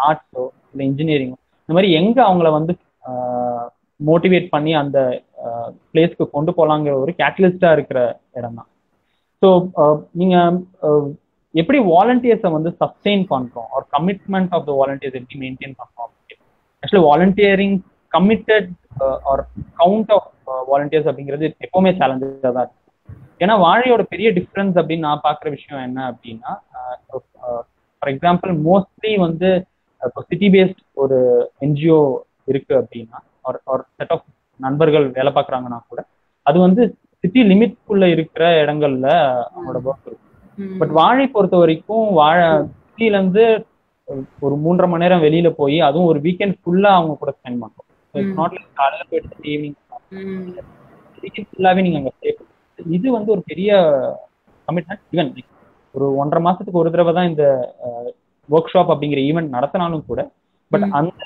ஆர்ட்ஸோ இல்லை இன்ஜினியரிங்கோ இந்த மாதிரி எங்க அவங்கள வந்து மோட்டிவேட் பண்ணி அந்த பிளேஸ்க்கு கொண்டு போகலாங்கிற ஒரு கேட்டலிஸ்டா இருக்கிற இடம் தான். ஸோ நீங்க எப்படி வாலண்டியர்ஸை வந்து சஸ்டெயின் பண்றோம், ஒரு கமிட்மெண்ட் ஆஃப் த வாலண்டியர்ஸ் எப்படி மெயின்டைன் பண்றோம். Actually volunteering committed or count of volunteers அப்படிங்கிறது எப்பவுமே சேலஞ்சா தான் இருக்கு. ஏன்னா வாழையோட பெரிய டிஃப்ரென்ஸ் அப்படின்னு நான் பாக்குற விஷயம் என்ன அப்படின்னா, ஃபார் எக்ஸாம்பிள் மோஸ்ட்லி வந்து இப்போ சிட்டி பேஸ்ட் ஒரு என்ஜிஓ இருக்கு அப்படின்னா, ஒரு செட் ஆஃப் நண்பர்கள் வேலை பார்க்குறாங்கன்னா கூட அது வந்து சிட்டி லிமிட்குள்ள இருக்கிற இடங்கள்ல அவங்களோட ஒர்க் இருக்கும். பட் வாழை பொறுத்த வரைக்கும் சிட்டில இருந்து ஒரு 3.5 மணி நேரம் வெளியில போய் அதுவும் ஒரு வீக்கெண்ட் ஃபுல்லா அவங்க கூட ஸ்பெண்ட் பண்றோம். நாட் லைக் காலையில போயிட்டு ஈவினிங் வீக்கெண்ட் ஃபுல்லாவே நீங்க அங்க ஸ்டே பண்ணுங்க. இது வந்து ஒரு பெரிய கமிட்மெண்ட். ஈவன் ஒரு 1.5 மாசத்துக்கு ஒரு தடவை தான் இந்த ஒர்க் ஷாப் அப்படிங்கிற ஈவெண்ட் நடத்தினாலும் கூட, பட் அந்த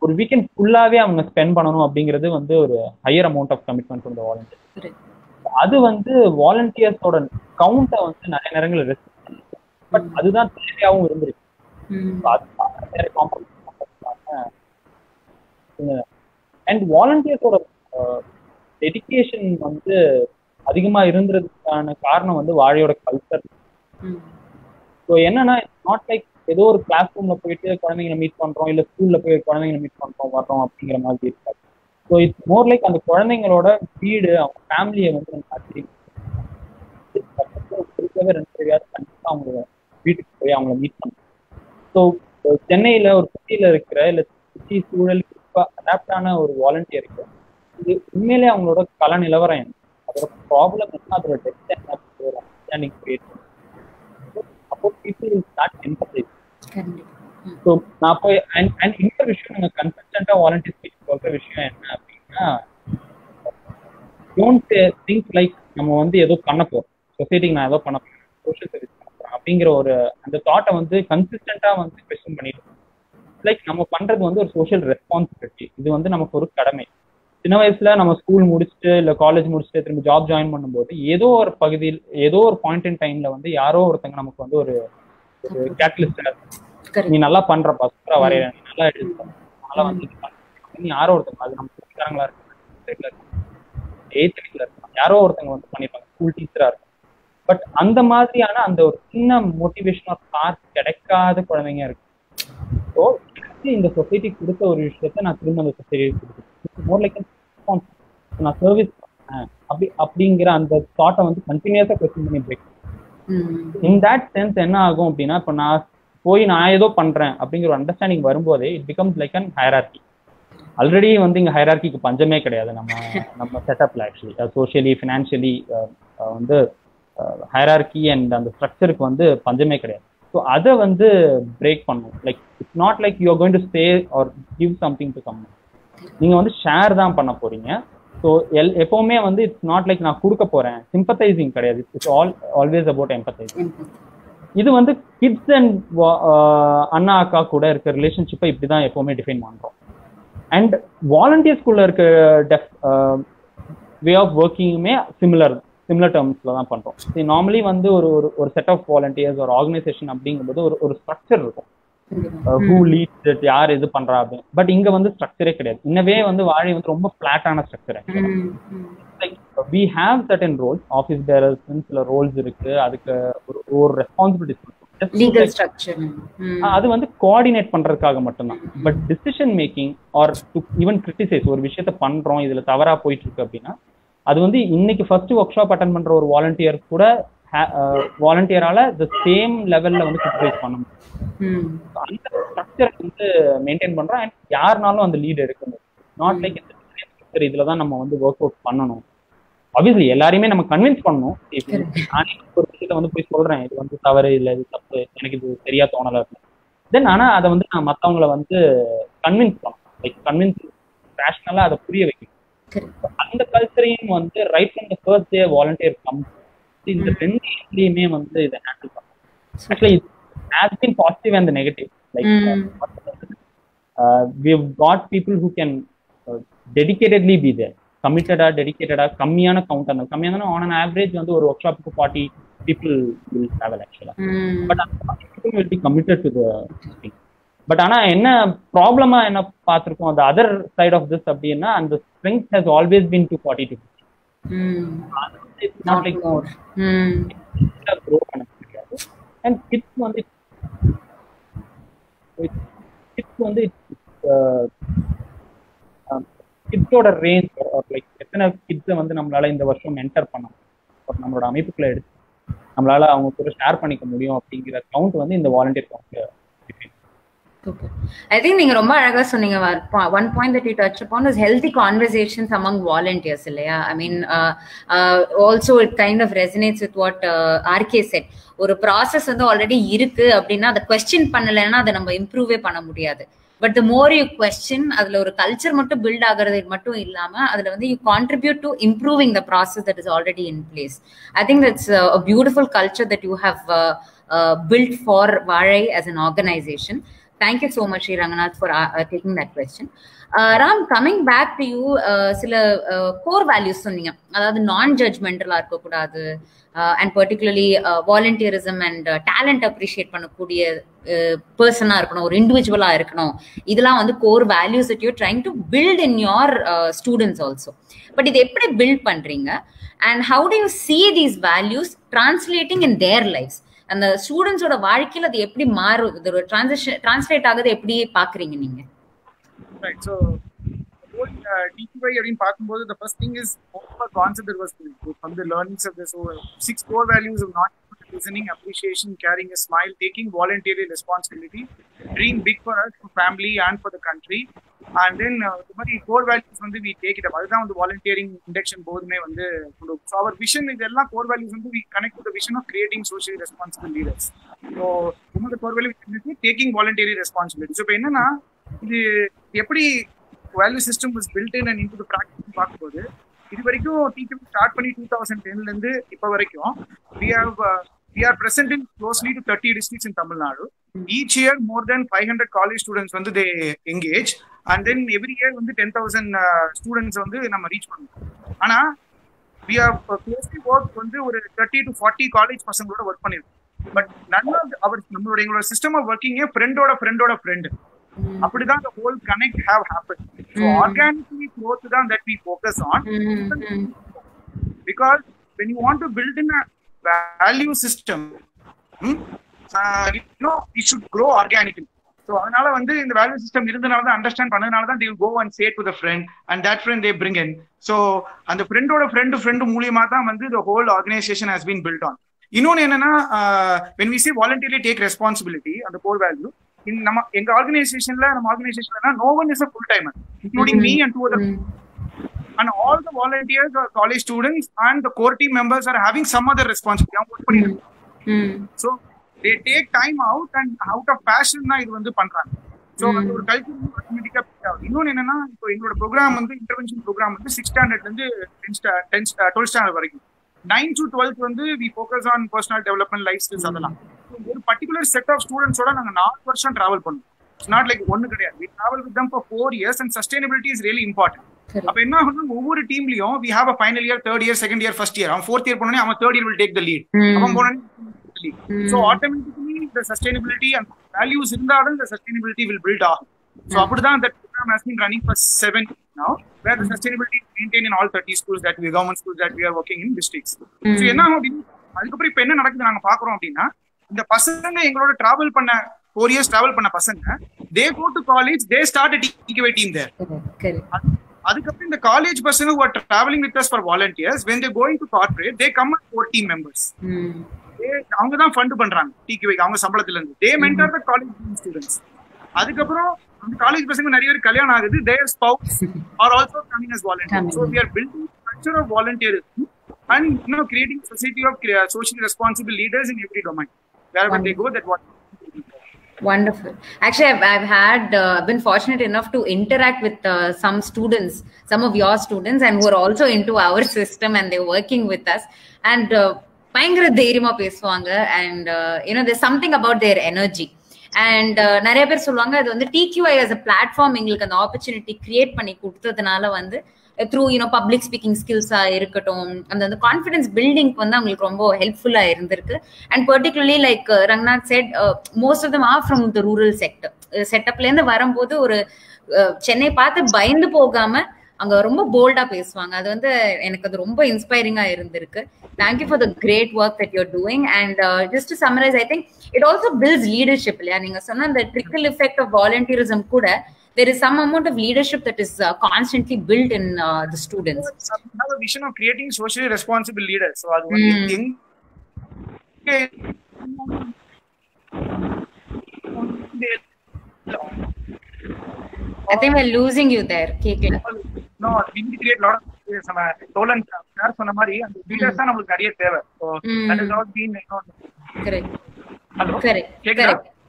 ஒரு வீக்கெண்ட் ஃபுல்லாவே அவங்க ஸ்பெண்ட் பண்ணணும் அப்படிங்கிறது வந்து ஒரு higher amount of commitment from the volunteers. அது வந்து வாலண்டியர்ஸோட கவுண்டை வந்து நிறைய நேரங்கள் ரெஸ்ட், பட் அதுதான் தேவையாகவும் இருந்திருக்கு. அண்ட் வாலண்டியர்ஸோட டெடிகேஷன் வந்து அதிகமா இருந்ததுக்கான காரணம் வந்து வாழையோட கல்ச்சர். ஸோ என்னன்னா, நாட் லைக் ஏதோ ஒரு கிளாஸ் ரூம்ல போயிட்டு குழந்தைங்களை மீட் பண்றோம், இல்ல ஸ்கூல்ல போய் குழந்தைங்களை மீட் பண்றோம் வர்றோம் அப்படிங்கிற மாதிரி இருக்காது. ஸோ இட்ஸ் மோர் லைக் அந்த குழந்தைங்களோட வீடு, அவங்க ஃபேமிலியை வந்து நம்ம குறிப்பாக 2 பேரையாவது கண்டிப்பா அவங்க வீட்டுக்கு போய் அவங்கள மீட் பண்ணுறோம். ஸோ சென்னையில ஒரு சிட்டியில இருக்கிற இல்ல சிட்டி சூழலுக்கு அடாப்ட் ஆன ஒரு வாலண்டியருக்கு இது உண்மையிலே அவங்களோட கல நிலவரம் என்ன, அதோட ப்ராப்ளம் என்ன, அதோட டெப்த் என்ன, ஒரு அண்டர்ஸ்டாண்டிங் கிரியேட் பண்ணும். அப்போ people will start empathise. So நான் போய் அண்ட் இன்னொரு விஷயம் நாங்கள் கன்சிஸ்டண்டா வாலண்டியர்ஸ் சொல்ற விஷயம் என்ன அப்படின்னா, டோன்ட் திங்க் லைக் நம்ம வந்து ஏதோ பண்ண போறோம், சொசைட்டிக்கு நான் ஏதோ பண்ண போறேன், சோஷியல் சர்வீஸ் பண்ண போறேன் அப்படிங்கிற ஒரு அந்த தாட்டை வந்து கன்சிஸ்டண்டா வந்து கொஸ்டின் பண்ணிட்டு லைக் நம்ம பண்றது வந்து ஒரு சோஷியல் ரெஸ்பான்சிபிலிட்டி. இது வந்து நமக்கு ஒரு கடமை. சின்ன வயசுல நம்ம ஸ்கூல் முடிச்சுட்டு இல்ல காலேஜ் முடிச்சுட்டு திரும்ப ஜாப் ஜாயின் பண்ணும்போது ஏதோ ஒரு பகுதியில் ஏதோ ஒரு பாயிண்ட் இன் டைம்ல வந்து யாரோ ஒருத்தங்க நமக்கு வந்து ஒரு கேட்டலிஸ்டா, நீ நல்லா பண்றப்பா, சூப்பரா வரைய, நீ நல்லா எழுதுற, நல்லா வந்து நீ யாரோ ஒருத்தங்க, அது நம்ம சொந்தக்காரங்களா இருக்காங்க, 8th வீக்ல இருக்காங்க, யாரோ ஒருத்தங்க வந்து பண்ணிருப்பாங்க, ஸ்கூல் டீச்சரா இருக்கும். பட் அந்த மாதிரியான அந்த ஒரு சின்ன மோட்டிவேஷன் ஆஃப் ஸ்பார்க் கிடைக்காத குழந்தைங்க இருக்கு. ஸோ இந்த சொசைட்டி கொடுத்த ஒரு விஷயத்த நான் திரும்ப அந்த சொசைட்டி கொடுத்தேன், மோர் லைக் நான் சர்வீஸ் பண்ணேன் அப்படிங்கிற அந்த தாட்டை வந்து கண்டினியூஸா கொஸ்டின் பண்ணி பிரேக். இன் தட் சென்ஸ் என்ன ஆகும் அப்படின்னா, இப்போ நான் ஏதோ பண்றேன் அப்படிங்கிற ஒரு அண்டர்ஸ்டாண்டிங் வரும்போதே it becomes like an hierarchy. Already வந்து இங்க ஹைரார்கிக்கு பஞ்சமே கிடையாது நம்ம செட்டப்ல. ஆக்சுவலி சோஷியலி ஃபினான்ஷியலி வந்து ஹைரார்கி அண்ட் அந்த ஸ்ட்ரக்சருக்கு வந்து பஞ்சமே கிடையாது. ஸோ அதை வந்து பிரேக் பண்ணும். Like it's not like you are going to stay or give something to some. நீங்க வந்து ஷேர் தான் பண்ண போறீங்க. ஸோ எப்பவுமே வந்து இட்ஸ் நாட் லைக் நான் கொடுக்க போறேன், சிம்பத்தைசிங் கிடையாது, இட்ஸ் ஆல்வேஸ் அபவுட் எம்பத்தைசிங். இது வந்து கிட்ஸ் அண்ட் அண்ணா அக்கா கூட இருக்க ரிலேஷன்ஷிப்பை இப்படிதான் எப்பவுமே டிஃபைன் பண்றோம். அண்ட் வாலண்டியர்ஸ்குள்ள இருக்க வே ஆஃப் ஒர்க்கிங்குமே சிமிலர் டேர்ம்ஸ்ல தான் பண்றோம். நார்மலி வந்து ஒரு செட் ஆஃப் வாலண்டியர்ஸ் ஒரு ஆர்கனைசேஷன் அப்படிங்கும்போது ஒரு ஸ்ட்ரக்சர் இருக்கும், ஹூ லீட்ஸ் இட், யார் இது பண்றா அப்படின்னு. பட் இங்க வந்து ஸ்ட்ரக்சரே கிடையாது. இன்னவே வந்து வாழை வந்து ரொம்ப பிளாட்டான structure. we have certain roles, office bearers சில ரோல்ஸ் இருக்கு, அதுக்கு ஒரு ரெஸ்பான்சிபிலிட்டிஸ் லீகல் ஸ்ட்ரக்சர் அது வந்து கோஆர்டினேட் பண்றதுக்காக மட்டும்தான். But decision making or to even criticize ஒரு விஷயத்த பண்றோம் இதுல தவறா போயிட்டு இருக்கு அப்படின்னா அது வந்து இன்னைக்கு ஃபர்ஸ்ட் ஒர்க் ஷாப் அட்டன் பண்ற ஒரு வாலண்டியர் கூட வாலண்டியரால த சேம் லெவல்ல வந்து கிரிட்டிசைஸ் பண்ண முடியும். அந்த ஸ்ட்ரக்சர் வந்து மெயின்டைன் பண்றோம். அண்ட் யாருனாலும் அந்த லீட் எடுக்கணும். நாட் லைக் இதுலதான் நம்ம வந்து ஒர்க் அவுட் பண்ணணும். ஆப்வியஸ்லி எல்லாரையுமே நம்ம கன்வின்ஸ் பண்ணணும். நானே ஒரு விஷயத்த வந்து போய் சொல்றேன், இது வந்து தவறு இல்லை, இது தப்பு, எனக்கு இது சரியா தோணலை. தென் ஆனா அதை வந்து நான் மற்றவங்களை வந்து கன்வின்ஸ் பண்ணணும், லைக் கன்வின்ஸ் ரேஷனலா அதை புரிய வைக்கணும். அந்த கல்ச்சரையும் வந்து right from the first day volunteer come இந்த ரெண்டு இடத்துலயுமே வந்து இதை ஹேண்டில் பண்ணணும். Actually it has been positive and negative. Like we have got people who can dedicatedly be there, டெடிக்கேட்டடா கம்மியான கவுண்ட். அந்த கம்மியான ஆன் அன் ஆவரேஜ் வந்து ஒரு ஒர்க் ஷாப்புக்கு 40 people will travel actually, but people will be committed to the thing. But ஆனா என்ன ப்ராப்ளமா என்ன பார்த்திருக்கோம் அந்த அதர் சைட் ஆஃப் திஸ் அப்படின்னா அந்த strength has always been to 40 to 50. not like more grow பண்ண முடியாது. அண்ட் கிட்ஸ் வந்து கிட்ஸோட ரேஞ்ச் லைக் எத்தனை கிட்ஸை வந்து நம்மளால இந்த வருஷம் மென்டர் பண்ண முடியும், நம்மளோட அமைப்புக்குள்ள எடுத்து நம்மளால அவங்க கூட ஷேர் பண்ணிக்க முடியும் அப்படிங்கிற கவுண்ட் வந்து இந்த வாலண்டியர் கவுண்ட். I think நீங்க ரொம்ப அழகா சொன்னீங்க. One point that you touched upon is healthy conversations among volunteers இல்லையா? I mean also it kind of resonates with what RK said. ஒரு ப்ராசஸ் வந்து ஆல்ரெடி இருக்கு அப்படின்னா அதை கொஸ்டின் பண்ணலைன்னா அதை நம்ம இம்ப்ரூவே பண்ண முடியாது. But the more you question, அதுல ஒரு கல்ச்சர் மட்டும் பில்ட் ஆகுறது மட்டும் இல்லாம அதுல வந்து you contribute to improving the process that is already in place. I think that's a beautiful culture that you have built for Vaazhai as an organization. Thank you so much, Sri Ranganath, for taking that question. Ram, coming back to you, சில core values சொன்னீங்க, அதாவது நான் ஜட்ஜ்மெண்டலா இருக்கக்கூடாது, and particularly volunteerism and talent appreciate பண்ணக்கூடிய பர்சனா இருக்கணும், ஒரு இண்டிவிஜுவலா இருக்கணும். இதெல்லாம் வந்து core values that you're trying to build in your students also. But இது எப்படி பில்ட் பண்றீங்க, and how do you see these values translating in their lives? அந்த ஸ்டூடெண்ட்ஸோட வாழ்க்கையில அது எப்படி மாறும், ஒரு டிரான்ஸ்லேட் ஆகுது எப்படி பாக்குறீங்க நீங்க? Right, so TQI அப்படின்னு பார்க்கும்போது the first thing is the concept that was from the learnings of this 6 core values of not listening, appreciation, carrying a smile, taking voluntary responsibility, dream big for us, for family and for the country. And then the மாதிரி core values வந்து we take it up. அதுதான் வந்து volunteering induction போதுமே வந்து so our vision இதெல்லாம் core values வந்து we connect to the vision of creating socially responsible leaders. So one of the core values is taking voluntary responsibility. So இப்போ என்னன்னா இது எப்படி value system was built in and into the practice பார்க்கும்போது இது வரைக்கும் TQI ஸ்டார்ட் பண்ணி 2010 ல இருந்து இப்போ வரைக்கும் we are present in closely to 30 districts in Tamil Nadu. Each year more than 500 college students வந்து they engage, and then every year வந்து 10,000 students வந்து நம்ம ரீச் பண்ணுவோம். ஆனா we have closely work வந்து ஒரு 30 to 40 college பசங்களோட ஒர்க் பண்ணிருக்கோம். பட் none of நம்மளோட எங்களோட சிஸ்டம் ஆஃப் ஒர்க்கிங்கே ஃப்ரெண்டோட ஃப்ரெண்ட் அப்படிதான் the whole connect have happened. So organically growth தான் that we focus on, because when you want to build in a value system, it should grow organically. So அதனால வந்து இந்த வேல்யூ சிஸ்டம் இருந்தனால தான் அண்டர்ஸ்டாண்ட் பண்ணதுனால தான் they will go and say to the friend, and that friend they bring in. So அந்த ஃப்ரெண்டோட ஃப்ரெண்ட் மூலியமா தான் வந்து the whole organization has been built on. இன்னொன்னு என்னன்னா when we say voluntarily take responsibility, அந்த core value நம்ம எங்க ஆர்கனைசேஷன்ல no one is a full timer, including me and 2 other, and all the volunteers or college students and the core team members are having some other responsibility. So they take time out and out of passion na idu vandu pandranga. So அது ஒரு கல்ச்சர் ஆட்டோமேட்டிக்கா ஆகும். இன்னொன்று என்னன்னா, இப்போ எங்களோட ப்ரோக்ராம் வந்து இன்டர்வென்ஷன் ப்ரோக்ராம் வந்து 6th standard இருந்து 12th standard வரைக்கும். 9th to 12th வந்து we focus on personal development, life skills அதெல்லாம். ஒரு பர்டிகுலர் செட் ஆஃப் ஸ்டூடெண்ட்ஸோட நாங்கள் 4 வருஷம் டிராவல் பண்ணுவோம். இட்ஸ் நாட் லைக் ஒன்னு கிடையாது. We travel with them for 4 years and sustainability is really important. அப்ப என்ன ஆகும்னா, ஒவ்வொரு டீம்லயும் we have a final year, 3rd year, 2nd year, 1st year. அவன் 4th year போனோடனே அவன் 3rd year will take the lead. அவன் போனோடனே so automatically the sustainability and values இருந்தாலும் the sustainability will build up. So அப்படிதான் that program has been running for 7 years now, where the sustainability is maintained in all 30 schools that we government schools that we are working in districts. So என்ன ஆகும், அதுக்கப்புறம் இப்ப என்ன நடக்குது நாங்க பாக்குறோம் அப்படின்னா, இந்த பசங்க எங்களோட டிராவல் பண்ண 4 years டிராவல் பண்ண பசங்க, they go to college, they start a TQA team there. அதுக்கப்புறம் இந்த காலேஜ் பசங்க who are traveling with us for volunteers, when they go into corporate, they come as core team members. அவங்க தான் ஃபண்ட் பண்றாங்க TQA அவங்க சம்பளத்துல இருந்து. they mentor the college students. அதுக்கப்புறம் அந்த காலேஜ் பசங்க நிறைய பேர் கல்யாணம் ஆகுது, their spouse are also coming as volunteers. So we are building a culture of volunteerism and creating a society of socially responsible leaders in every domain. Wherever they go, that what. Wonderful. Actually, I've been fortunate enough to interact with some students, some of your students, and who are also into our system, and they're working with us. And பயங்கர தைரியமா பேசுவாங்க. And there's something about their energy. And நிறைய பேர் சொல்லுவாங்க, அது வந்து TQI as a platform எங்களுக்கு அந்த ஆப்பர்ச்சுனிட்டி கிரியேட் பண்ணி கொடுத்ததுனால வந்து த்ரூ பப்ளிக் ஸ்பீக்கிங் ஸ்கில்ஸா இருக்கட்டும், அந்த கான்ஃபிடன்ஸ் பில்டிங்க்கு வந்து அவங்களுக்கு ரொம்ப ஹெல்ப்ஃபுல்லா இருந்திருக்கு. And particularly like Ranganath said, most of them are from the rural செட்டப்ல இருந்து வரும்போது ஒரு சென்னை பார்த்து பயந்து போகாம அங்க ரொம்ப போல்டா பேசுவாங்க. அது வந்து எனக்கு அது ரொம்ப இன்ஸ்பைரிங்கா இருந்திருக்கு. Thank you for the great work that you're doing. And just to summarize, I think it also builds leadership இல்லையா? நீங்க சொன்ன அந்த ட்ரிக்கிள் எஃபெக்ட் ஆஃப் வாலண்டியரிசம் கூட, there is some amount of leadership that is constantly built in the students. We have a vision of creating socially responsible leaders. So adu one thing. I think we're losing you there. Kekla. No, we need to create a lot of some Tolan sir சொன்ன மாதிரி அந்த leaders தான் நமக்கு நிறைய தேவை. So that is not been correct. Hello. Correct.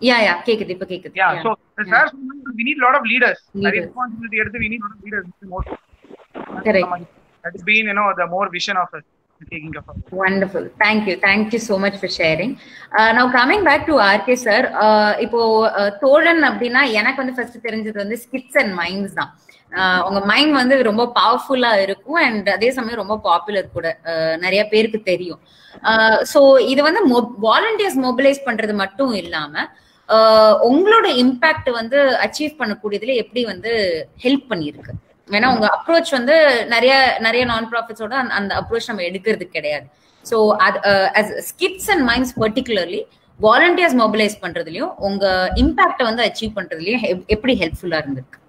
Yeah, கேக்குது, இப்ப கேக்குது. Yeah, so the sir we need a lot of leaders. Responsibility எடுத்து we need a lot of leaders more. Correct. That has been the more vision of us taking up. Wonderful. Thank you so much for sharing. Now coming back to RK sir, இப்போ தோழன் அப்படின்னா எனக்கு வந்து ஃபர்ஸ்ட் தெரிஞ்சது வந்து ஸ்கிட்ஸ் அண்ட் மைண்ட்ஸ் தான். உங்க மைண்ட் வந்து ரொம்ப பவர்ஃபுல்லா இருக்கும் அண்ட் அதே சமயம் ரொம்ப பாப்புலர் கூட, நிறைய பேருக்கு தெரியும். சோ இது வந்து வாலண்டியர்ஸ் மொபிலைஸ் பண்றது மட்டும் இல்லாம உங்களோட இம்பாக்ட் வந்து அச்சீவ் பண்ணக்கூடியதுல எப்படி வந்து ஹெல்ப் பண்ணிருக்கு? ஏன்னா உங்க அப்ரோச் வந்து நிறைய நான் ப்ராஃபிட்ஸோட அந்த அப்ரோச் நம்ம எடுக்கிறது கிடையாது. So skits and minds particularly volunteers mobilise பண்றதுலயும் உங்க இம்பாக்ட வந்து அச்சீவ் பண்றதுலயும் எப்படி ஹெல்ப்ஃபுல்லா இருந்திருக்கு?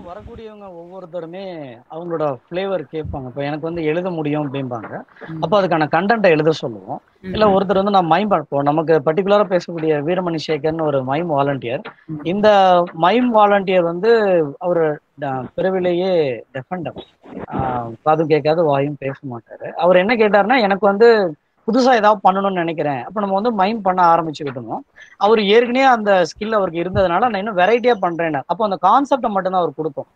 வரக்கூடியவங்க ஒவ்வொருத்தருமே அவங்களோட ஃபிளேவர் கேட்பாங்க. இப்போ எனக்கு வந்து எழுத முடியும் அப்படிம்பாங்க. அப்போ அதுக்கான கண்டென்ட்டை எழுத சொல்லுவோம். இல்லை ஒருத்தர் வந்து நான் மைம் பார்ப்போம். நமக்கு பர்டிகுலரா பேசக்கூடிய வீரமணி சேகர்னு ஒரு மைம் வாலண்டியர். இந்த மைம் வாலண்டியர் வந்து அவர் பிறவிலேயே டெஃபண்டர், காதும் கேட்காது வாயும் பேச மாட்டாரு. அவர் என்ன கேட்டாருன்னா, எனக்கு வந்து புதுசா ஏதாவது பண்ணணும்னு நினைக்கிறேன். அப்ப நம்ம வந்து மைம் பண்ண ஆரம்பிச்சுக்கிட்டோம். அவர் ஏற்கனவே அந்த ஸ்கில் அவருக்கு இருந்ததுனால நான் இன்னும் வெரைட்டியா பண்றேன். அப்போ அந்த கான்செப்டை மட்டும் தான் அவர் கொடுத்தோம்.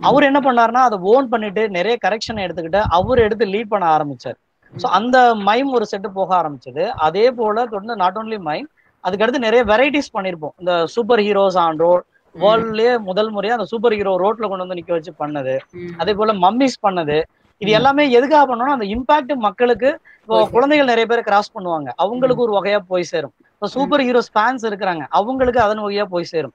அவர் என்ன பண்ணாருன்னா அதை ஓன் பண்ணிட்டு நிறைய கரெக்ஷனை எடுத்துக்கிட்டு அவர் எடுத்து லீட் பண்ண ஆரம்பிச்சார். ஸோ அந்த மைம் ஒரு செட்டு போக ஆரம்பிச்சது. அதே போல தொடர்ந்து நாட் ஓன்லி மைம், அதுக்கடுத்து நிறைய வெரைட்டிஸ் பண்ணிருப்போம். இந்த சூப்பர் ஹீரோஸ் ஆன் ரோட், வேர்ல்ட்லயே முதல் முறையா அந்த சூப்பர் ஹீரோ ரோட்ல கொண்டு வந்து நிக்க வச்சு பண்ணது. அதே போல மம்மிஸ் பண்ணது. இது எல்லாமே எதுக்காக பண்ணோம்னா அந்த இம்பாக்ட் மக்களுக்கு, இப்போ குழந்தைகள் நிறைய பேர் கிராஸ் பண்ணுவாங்க, அவங்களுக்கு ஒரு வகையா போய் சேரும். இப்போ சூப்பர் ஹீரோஸ் ஃபேன்ஸ் இருக்கிறாங்க, அவங்களுக்கு அதன் வகையா போய் சேரும்.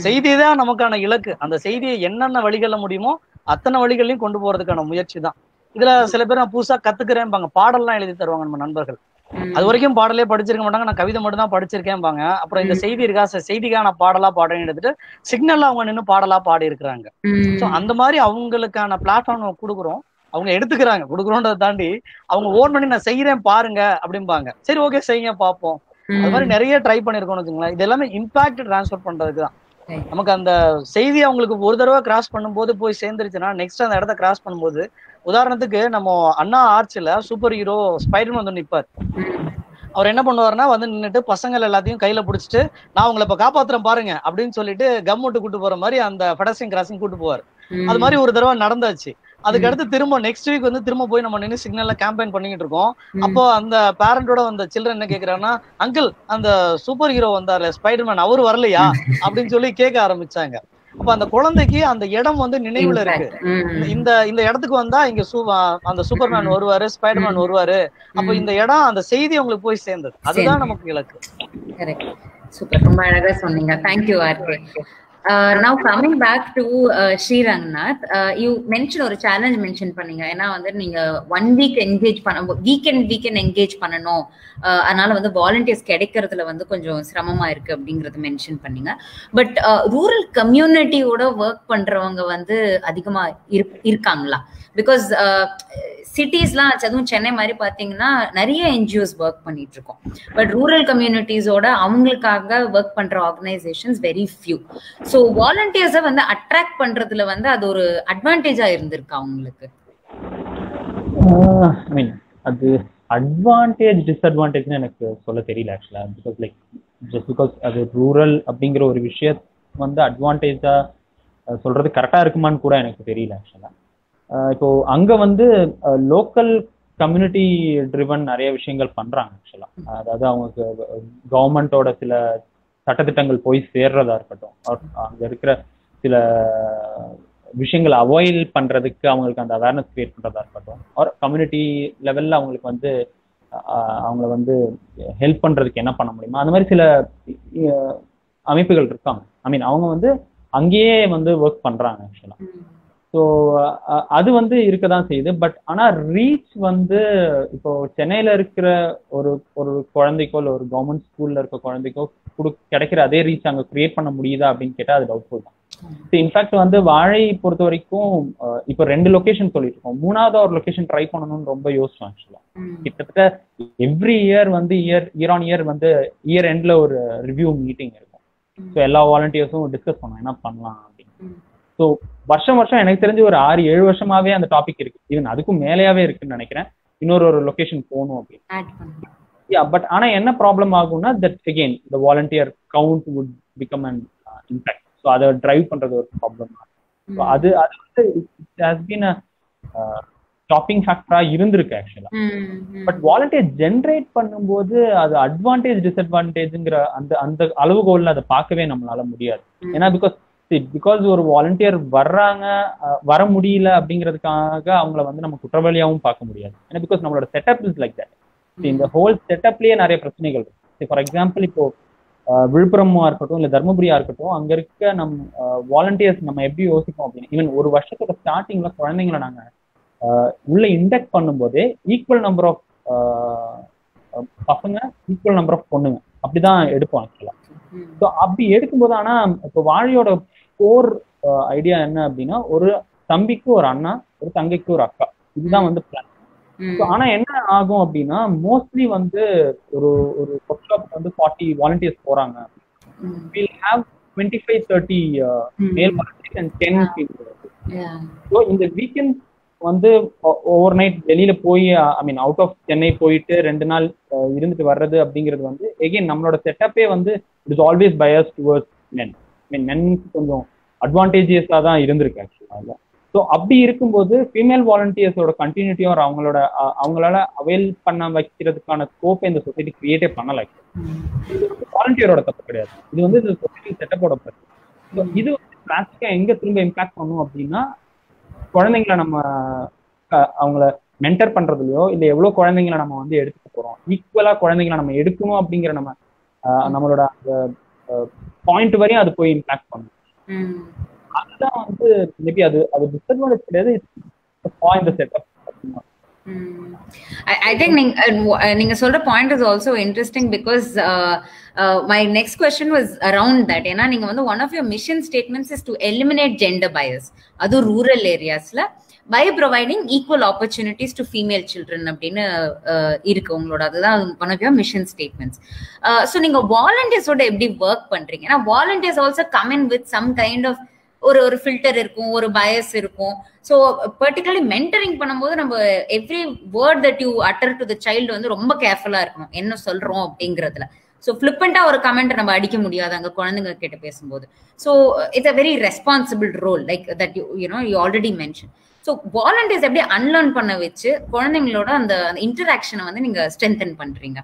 செய்தி தான் நமக்கான இலக்கு. அந்த செய்தியை என்னென்ன வழிகள்ல முடியுமோ அத்தனை வழிகளையும் கொண்டு போறதுக்கான முயற்சி தான். இதுல சில பேர் நான் புதுசா கத்துக்கிறேன்பாங்க, பாடல்லாம் எழுதி தருவாங்க நம்ம நண்பர்கள். அது வரைக்கும் பாடலே படிச்சிருக்க மாட்டாங்க, நான் கவிதை மட்டும் தான் படிச்சிருக்கேன்பாங்க. அப்புறம் இந்த செய்தி இருக்கா சார், செய்திக்காக நான் பாடலா பாடுறேன்னு எடுத்துட்டு சிக்னல்ல அவங்க நின்று பாடலா பாடி இருக்கிறாங்க. ஸோ அந்த மாதிரி அவங்களுக்கான பிளாட்ஃபார்ம் நம்ம கொடுக்குறோம். அவங்க எடுத்துக்கிறாங்க, கொடுக்குறோன்றதை தாண்டி அவங்க ஓன் பண்ணி நான் செய்யறேன் பாருங்க அப்படிம்பாங்க. சரி ஓகே செய்யுங்க பார்ப்போம். அது மாதிரி நிறைய ட்ரை பண்ணிருக்கோம்னு வச்சுங்களேன். இது எல்லாமே இம்பாக்ட் டிரான்ஸ்ஃபர் பண்றதுக்கு தான். நமக்கு அந்த செய்தி அவங்களுக்கு ஒரு தடவை கிராஸ் பண்ணும்போது போய் சேர்ந்துருச்சுன்னா நெக்ஸ்ட் அந்த இடத்த கிராஸ் பண்ணும்போது, உதாரணத்துக்கு நம்ம அண்ணா ஆர்ச்சில் சூப்பர் ஹீரோ ஸ்பைடர்மேன் வந்து நிற்பார். அவர் என்ன பண்ணுவாருன்னா வந்து நின்றுட்டு பசங்கள் எல்லாத்தையும் கையில பிடிச்சிட்டு நான் உங்களை இப்ப காப்பாத்துறேன் பாருங்க அப்படின்னு சொல்லிட்டு கம்முட்டு கூட்டு போற மாதிரி அந்த பெடஸ்ட்ரியன் கிராசிங் கூட்டு போவார். அது மாதிரி ஒரு தடவை நடந்தாச்சு. அதுக்கு அடுத்து திரும்ப நெக்ஸ்ட் வீக் வந்து திரும்ப போய் நம்ம நின்று சிக்னல்ல கேம்பெயின் பண்ணிக்கிட்டு இருக்கோம். அப்போ அந்த பேரண்டோட வந்த சில்ட்ரன் என்ன கேக்குறாங்கன்னா, அங்கிள் அந்த சூப்பர் ஹீரோ வந்தாரு ஸ்பைடர்மேன் அவரு வரலையா அப்படின்னு சொல்லி கேட்க ஆரம்பிச்சாங்க. அப்ப அந்த குழந்தைக்கு அந்த இடம் வந்து நினைவுல இருக்கு. இந்த இந்த இடத்துக்கு வந்தா இங்க அந்த சூப்பர்மேன் வருவாரு, ஸ்பைடர்மேன் வருவாரு. அப்ப இந்த இடம் அந்த செய்தி உங்களுக்கு போய் சேர்ந்தது. அதுதான் நமக்கு இலக்கு. சூப்பர், ரொம்ப அழகா சொன்னீங்க. Thank you RK. Now coming back to Sri Rangnath, you mentioned ஒரு challenge mention பண்ணீங்க. ஏன்னா வந்து நீங்க 1 week engage பண்ண weekend engage பண்ணணும், அதனால வந்து வாலண்டியர்ஸ் கிடைக்கிறதுல வந்து கொஞ்சம் சிரமமா இருக்கு அப்படிங்கறது மென்ஷன் பண்ணீங்க. பட் ரூரல் கம்யூனிட்டியோட ஒர்க் பண்றவங்க வந்து அதிகமா இருக்காங்களா? பிகாஸ் சிட்டிஸ்லாம் அதுவும் சென்னை மாதிரி பாத்தீங்கன்னா நிறைய என்ஜிஓஸ் ஒர்க் பண்ணிட்டு இருக்கோம். பட் ரூரல் கம்யூனிட்டிஸோட அவங்களுக்காக ஒர்க் பண்ற ஆர்கனைசேஷன்ஸ் வெரி ஃபியூ. ஸோ வாலண்டியர்ஸை வந்து அட்ராக்ட் பண்றதுல வந்து அது ஒரு அட்வான்டேஜா இருந்திருக்கா உங்களுக்கு? அது அட்வான்டேஜ் டிஸ்அட்வான்டேஜ்னு எனக்கு சொல்ல தெரியல ஆக்சுவலா. பிகாஸ் லைக் ஜஸ்ட் பிகாஸ் அது ரூரல் அப்படிங்கிற ஒரு விஷயம் வந்து அட்வான்டேஜா சொல்றது கரெக்டா இருக்குமான்னு கூட எனக்கு தெரியல ஆக்சுவலா. இப்போ அங்க வந்து லோக்கல் கம்யூனிட்டி ட்ரிவன் நிறைய விஷயங்கள் பண்றாங்க ஆக்சுவலா. அதாவது அவங்களுக்கு கவர்மெண்டோட சில சட்டத்திட்டங்கள் போய் சேர்றதா இருக்கட்டும், அங்க இருக்கிற சில விஷயங்களை அவாய்ட் பண்றதுக்கு அவங்களுக்கு அந்த அவேர்னஸ் கிரியேட் பண்றதா இருக்கட்டும், ஒரு கம்யூனிட்டி லெவல்ல அவங்களுக்கு வந்து அவங்கள வந்து ஹெல்ப் பண்றதுக்கு என்ன பண்ண முடியுமா, அந்த மாதிரி சில அமைப்புகள் இருக்காங்க. அவங்க வந்து அங்கேயே வந்து ஒர்க் பண்றாங்க ஆக்சுவலா. ஸோ அது வந்து இருக்கதான் செய்யுது. பட் ஆனா ரீச் வந்து இப்போ சென்னையில இருக்கிற ஒரு ஒரு குழந்தைக்கோ இல்லை ஒரு கவர்மெண்ட் ஸ்கூல்ல இருக்க குழந்தைக்கோ கிடைக்கிற அதே ரீச் அங்க கிரியேட் பண்ண முடியுதா அப்படின்னு கேட்டா அது டவுட்ஃபுல் தான். இன்ஃபேக்ட் வந்து வாழை பொறுத்த வரைக்கும் இப்போ 2 லொகேஷன் சொல்லிட்டு இருக்கோம். 3வது ஒரு லொகேஷன் ட்ரை பண்ணணும்னு ரொம்ப யோசிச்சோம் ஆக்சுவலா. கிட்டத்தட்ட எவ்ரி இயர் வந்து இயர் ஆன் இயர் வந்து இயர் எண்ட்ல ஒரு ரிவ்யூ மீட்டிங் இருக்கும். ஸோ எல்லா வாலண்டியர்ஸும் டிஸ்கஸ் பண்ணோம் என்ன பண்ணலாம் அப்படின்னு. ஸோ வருஷம் எனக்கு தெரிஞ்சு ஒரு 6-7 வருஷமாவே அந்த டாபிக் இருக்கு. ஈவன் அதுக்கும் மேலேயாவே இருக்குன்னு நினைக்கிறேன். ஒரு லொகேஷன் போகணும் அப்படின்னு. பட் ஆனா என்ன ப்ராப்ளம் ஆகும்னா that again the volunteer count would become an impact. So அதை டிரைவ் பண்றது ஒரு ப்ராப்ளம். அது வந்து it has been a stopping ஃபேக்டரா இருந்திருக்கு ஆக்சுவலா. பட் வாலண்டியர் ஜென்ரேட் பண்ணும்போது அது அட்வான்டேஜ் டிஸ்அட்வான்டேஜ்ங்கிற அந்த அளவுகோல்ல அதை பார்க்கவே நம்மளால முடியாது. ஏன்னா பிகாஸ் ஒரு வாலண்டியர் வர முடியல அப்படிங்கிறதுக்காக அவங்கள வந்து நம்ம குற்றவாளியாவும் பார்க்க முடியாது. ஏன்னா பிகாஸ் நம்மளோட செட்டப் இஸ் லைக் தட். இந்த ஹோல் செட்டப்லயே நிறைய பிரச்சனைகள் இருக்கு. ஃபார் எக்ஸாம்பிள் இப்போ விழுப்புரமா இருக்கட்டும் இல்ல தர்மபுரியா இருக்கட்டும், அங்க இருக்க வாலண்டியர்ஸ் நம்ம எப்படி யோசிப்போம் அப்படின்னு, ஈவன் ஒரு வருஷத்தோட ஸ்டார்டிங்ல குழந்தைங்களை நாங்க உள்ள இண்டக்ட் பண்ணும்போதே ஈக்குவல் நம்பர் ஆஃப் பசங்க ஈக்குவல் நம்பர் ஆஃப் பொண்ணுங்க அப்படிதான் எடுப்போம் ஆக்சுவலா. ஸோ அப்படி எடுக்கும்போது ஆனா இப்போ வாழையோட கோர் ஐடியா என்ன அப்படின்னா, ஒரு தம்பிக்கு ஒரு அண்ணா, ஒரு தங்கைக்கு ஒரு அக்கா, இதுதான் வந்து பிளான். ஆனா என்ன ஆகும் அப்படின்னா மோஸ்ட்லி வந்து ஒரு ஒர்க் ஷாப் வந்து 40 வாலண்டியர்ஸ் போறாங்க. we'll have 25-30 மேல் வாலண்டியர்ஸ் and 10 people. ஸோ இந்த வீக்கெண்ட் வந்து ஓவர் நைட் வெளியில போய் அவுட் ஆஃப் சென்னை போயிட்டு 2 நாள் இருந்துட்டு வர்றது அப்படிங்கிறது வந்து எகெயின் நம்மளோட செட்டப்பே வந்து it is always bias towards men. Men கொஞ்சம் அட்வான்டேஜஸா தான் இருந்திருக்கு ஆக்சுவலா. ஸோ அப்படி இருக்கும்போது ஃபீமேல் வாலண்டியர்ஸோட கண்டினியூட்டியும் அவங்களால அவைல் பண்ண வைக்கிறதுக்கான ஸ்கோப்பை இந்த சொசைட்டி கிரியேட்டே பண்ணல. வாலண்டியரோட தப்பு கிடையாது, இது வந்து இந்த சொசைட்டி செட்டப்போட பிரச்சனை. இது வந்து பிளாஸ்டிக்கா எங்க திரும்ப இம்பாக்ட் பண்ணும் அப்படின்னா, குழந்தைங்களை நம்ம அவங்கள மென்டர் பண்றதுலயோ இல்லை எவ்வளவு குழந்தைங்களை நம்ம வந்து எடுத்துக்க போறோம், ஈக்குவலா குழந்தைங்களை நம்ம எடுக்கணும் அப்படிங்கிற நம்மளோட அந்த பாயிண்ட் வரையும் அது போய் இம்பாக்ட் பண்ணும். அதுதான் வந்து மேபி அது டிஸ்அட்வான்டேஜ் கிடையாது, பாயிண்ட் செட்டப். I think நீங்க சொல்ற point is also interesting because my next question was around that. ஏன்னா நீங்க வந்து one of your mission statements is to eliminate gender bias, அது rural areasல by providing equal opportunities to female children அப்படின்னு இருக்கு உங்களோட. அதுதான் one of your mission statements. So நீங்க volunteers ஓட எப்படி work பண்றீங்க? ஏன்னா volunteers also come in with some kind of ஒரு ஃபில்டர் இருக்கும், ஒரு பயஸ் இருக்கும். ஸோ பர்டிகுலர்லி மென்டரிங் பண்ணும்போது நம்ம every word that you utter to the child வந்து ரொம்ப கேர்ஃபுல்லா இருக்கணும் என்ன சொல்றோம் அப்படிங்கிறதுல. ஸோ ஃபிளிப்பண்டா ஒரு கமெண்ட் நம்ம அடிக்க முடியாது அங்க குழந்தைங்க கிட்ட பேசும்போது. So it's a very responsible role like that you already mention. So volunteers எப்படி அன்லேர்ன் பண்ண வச்சு குழந்தைங்களோட அந்த இன்டராக்ஷனை வந்து நீங்க ஸ்ட்ரென்தன் பண்றீங்க,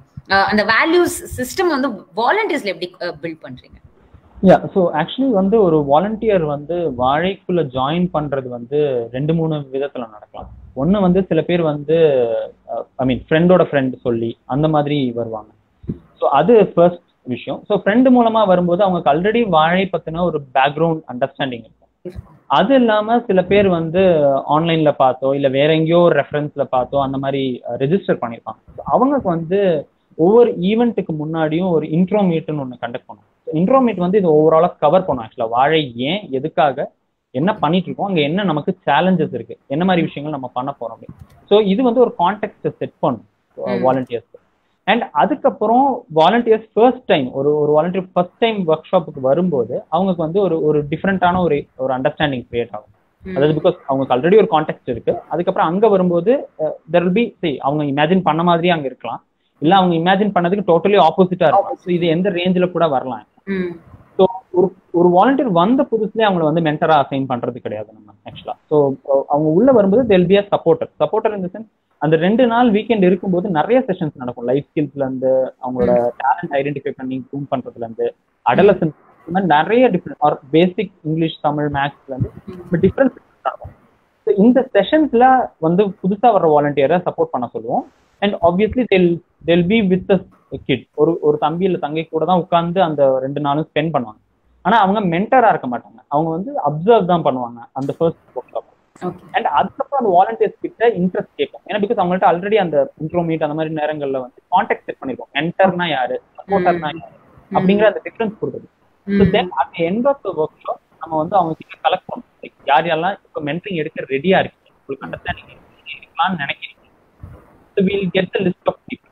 அந்த வேல்யூஸ் சிஸ்டம் வந்து வாலண்டியர்ஸ்ல எப்படி பில்ட் பண்றீங்க? ஸோ ஆக்சுவலி வந்து ஒரு வாலண்டியர் வந்து வாழைக்குள்ள ஜாயின் பண்றது வந்து 2-3 விதத்துல நடக்கலாம். ஒன்று வந்து சில பேர் வந்து ஐ மீன் ஃப்ரெண்டோட ஃப்ரெண்ட் சொல்லி அந்த மாதிரி வருவாங்க. ஸோ அது ஃபர்ஸ்ட் விஷயம். ஸோ ஃப்ரெண்டு மூலமா வரும்போது அவங்களுக்கு ஆல்ரெடி வாழை பத்தின ஒரு பேக்ரவுண்ட் அண்டர்ஸ்டாண்டிங் இருக்கும். அது இல்லாம சில பேர் வந்து ஆன்லைன்ல பார்த்தோ இல்ல வேற எங்கேயோ ஒரு ரெஃபரன்ஸ்ல பார்த்தோ அந்த மாதிரி ரெஜிஸ்டர் பண்ணியிருப்பாங்க. அவங்களுக்கு வந்து ஒவ்வொரு ஈவெண்ட்டுக்கு முன்னாடியும் ஒரு இன்ட்ரோ மீட்னு ஒன்று கண்டக்ட் பண்ணும். இன்ட்ரோ மீட் வந்து இது ஓவராலா கவர் பண்ணும். ஆக்சுவலா வாழை ஏன், எதுக்காக, என்ன பண்ணிட்டு இருக்கோம், அங்க என்ன நமக்கு சேலஞ்சஸ் இருக்கு, என்ன மாதிரி விஷயங்கள் நம்ம பண்ண போறோம் அப்படின்னு. ஸோ இது வந்து ஒரு கான்டெக்ட் செட் பண்ணும் வாலண்டியர்ஸ். அண்ட் அதுக்கப்புறம் வாலண்டியர்ஸ் ஃபர்ஸ்ட் டைம் ஒரு வாலண்டியர் ஃபர்ஸ்ட் டைம் ஒர்க் ஷாப்புக்கு வரும்போது அவங்களுக்கு வந்து ஒரு டிஃப்ரெண்டான ஒரு அண்டர்ஸ்டாண்டிங் கிரியேட் ஆகும். அதாவது பிகாஸ் அவங்களுக்கு ஆல்ரெடி ஒரு கான்டெக்ட் இருக்கு. அதுக்கப்புறம் அங்க வரும்போது தெர் வில் பி அவங்க இமேஜின் பண்ண மாதிரியே அங்க இருக்கலாம், இல்ல அவங்க இமேஜின் பண்ணதுக்கு டோட்டலி ஆப்போசிட்டா இருக்கும். ஸோ இது எந்த ரேஞ்சில் கூட வரலாம். ஸோ ஒரு வாலண்டியர் வந்த புதுசுலேயே அவங்களை வந்து மென்டரா அசைன் பண்றது கிடையாது நம்ம ஆக்சுவலா. ஸோ அவங்க உள்ள வரும்போது they'll be a supporter in the sense அந்த 2 நாள் வீக்கெண்ட் இருக்கும்போது நிறைய செஷன்ஸ் நடக்கும். லைஃப் ஸ்கில்ஸ்ல இருந்து அவங்களோட டேலண்ட் ஐடென்டிஃபை பண்ணி ப்ரூவ் பண்றதுல இருந்து அடலசன்ஸ் இந்த மாதிரி நிறைய different or basic English, Tamil, மேத்ஸ்ல இருந்து டிஃப்ரெண்ட் நடக்கும். ஸோ இந்த செஷன்ஸ்ல வந்து புதுசா வர்ற வாலண்டியரை சப்போர்ட் பண்ண சொல்லுவோம். And obviously they'll be with the kid. ஒரு தம்பி இல்ல தங்கை கூட தான் உட்கார்ந்து அந்த 2 நாளும் ஸ்பெண்ட் பண்ணுவாங்க. ஆனா அவங்க மென்டரா இருக்க மாட்டாங்க, அவங்க வந்து அப்சர்வ் தான் பண்ணுவாங்க அந்த ஃபர்ஸ்ட் ஒர்க் ஷாப். அண்ட் அதுக்கப்புறம் அந்த வாலண்டியர்ஸ் கிட்ட இன்ட்ரெஸ்ட் கேட்கும். ஏன்னா பிகாஸ் அவங்கள்ட்ட ஆல்ரெடி அந்த இன்ட்ரோ மீட் அந்த மாதிரி நேரங்கள்ல வந்து கான்டாக்ட் செட் பண்ணிருக்கோம். மென்டர்னா யாரு, சப்போர்ட்டர்னா யாரு அப்படிங்கிற அந்த டிஃபரன்ஸ் கொடுக்குது. So then at the end of the workshop நம்ம வந்து அவங்க கிட்ட கலெக்ட் பண்ணுவோம். யார் யாரெல்லாம் இப்போ மென்டரிங் எடுக்க ரெடியா இருக்கு, உங்களுக்கு அண்டர்ஸ்டாண்டிங் இருக்கலாம்னு நினைக்கிறீங்க. So we'll get the list of people.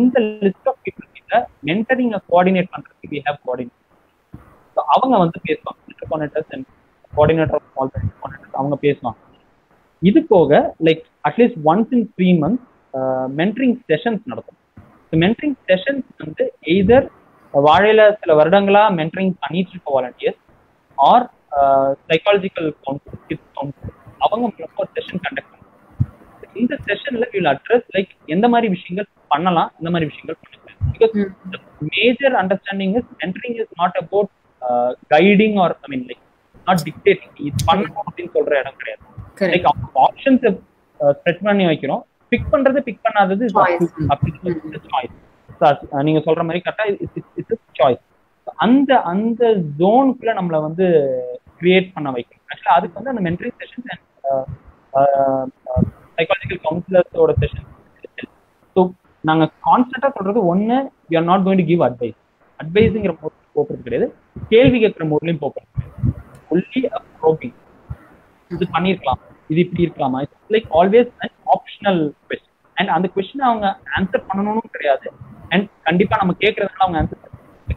இந்த லிஸ்ட் ஆஃப் பீப்புள் கிட்ட மென்டரிங்கை கோஆர்டினேட் பண்றதுக்கு we have coordinators. ஸோ அவங்க வந்து பேசுவாங்க, coordinators and coordinator of all coordinators அவங்க பேசுவாங்க. இது போக like at least once in 3 months mentoring sessions நடக்கும். ஸோ மென்டரிங் செஷன்ஸ் வந்து எய்தர் வாழையில சில வருடங்களா மென்டரிங் பண்ணிட்டு இருக்க volunteers or psychological council, kids council அவங்க மூலமா ஒரு செஷன் கண்டக்ட் பண்ணுவாங்க. இந்த செஷன்ல வில் அட்ரஸ் லைக் எந்த மாதிரி விஷயங்கள் பண்ணலாம், இந்த மாதிரி விஷயங்கள் பண்ணலாம். Because major understanding is mentoring is not about guiding or I mean like not dictating. இது பண்ணணும் அப்படின்னு சொல்ற இடம் கிடையாது. லைக் ஆப்ஷன்ஸ் ஸ்ப்ரெட் பண்ணி வைக்கிறோம், பிக் பண்றது பிக் பண்ணாதது சாய்ஸ். நீங்க சொல்ற மாதிரி கரெக்டா இட்ஸ் சாய்ஸ். அந்த ஜோனுக்குள்ள நம்மள வந்து கிரியேட் பண்ண வைக்கணும். ஆக்சுவலா அதுக்கு வந்து அந்த மென்டரிங் செஷன்ஸ் அண்ட் சைக்காலஜிக்கல் கவுன்சிலர்ஸோட செஷன். ஸோ நாங்கள் கான்ஸ்டன்டா சொல்றது ஒன்று, we are not going to give advice. அட்வைஸுங்கிற மோட் போக்குறது கிடையாது, கேள்வி கேட்கிற மோட்லையும் போக்குறது கிடையாது. ஒன்லி ப்ரோபிங், இது பண்ணிருக்கலாம், இது இப்படி இருக்கலாமா, it's like always an optional question. And அந்த கொஸ்டின் அவங்க ஆன்சர் பண்ணணும்னு கிடையாது. அண்ட் கண்டிப்பா நம்ம கேட்கறதுனால அவங்க ஆன்சர்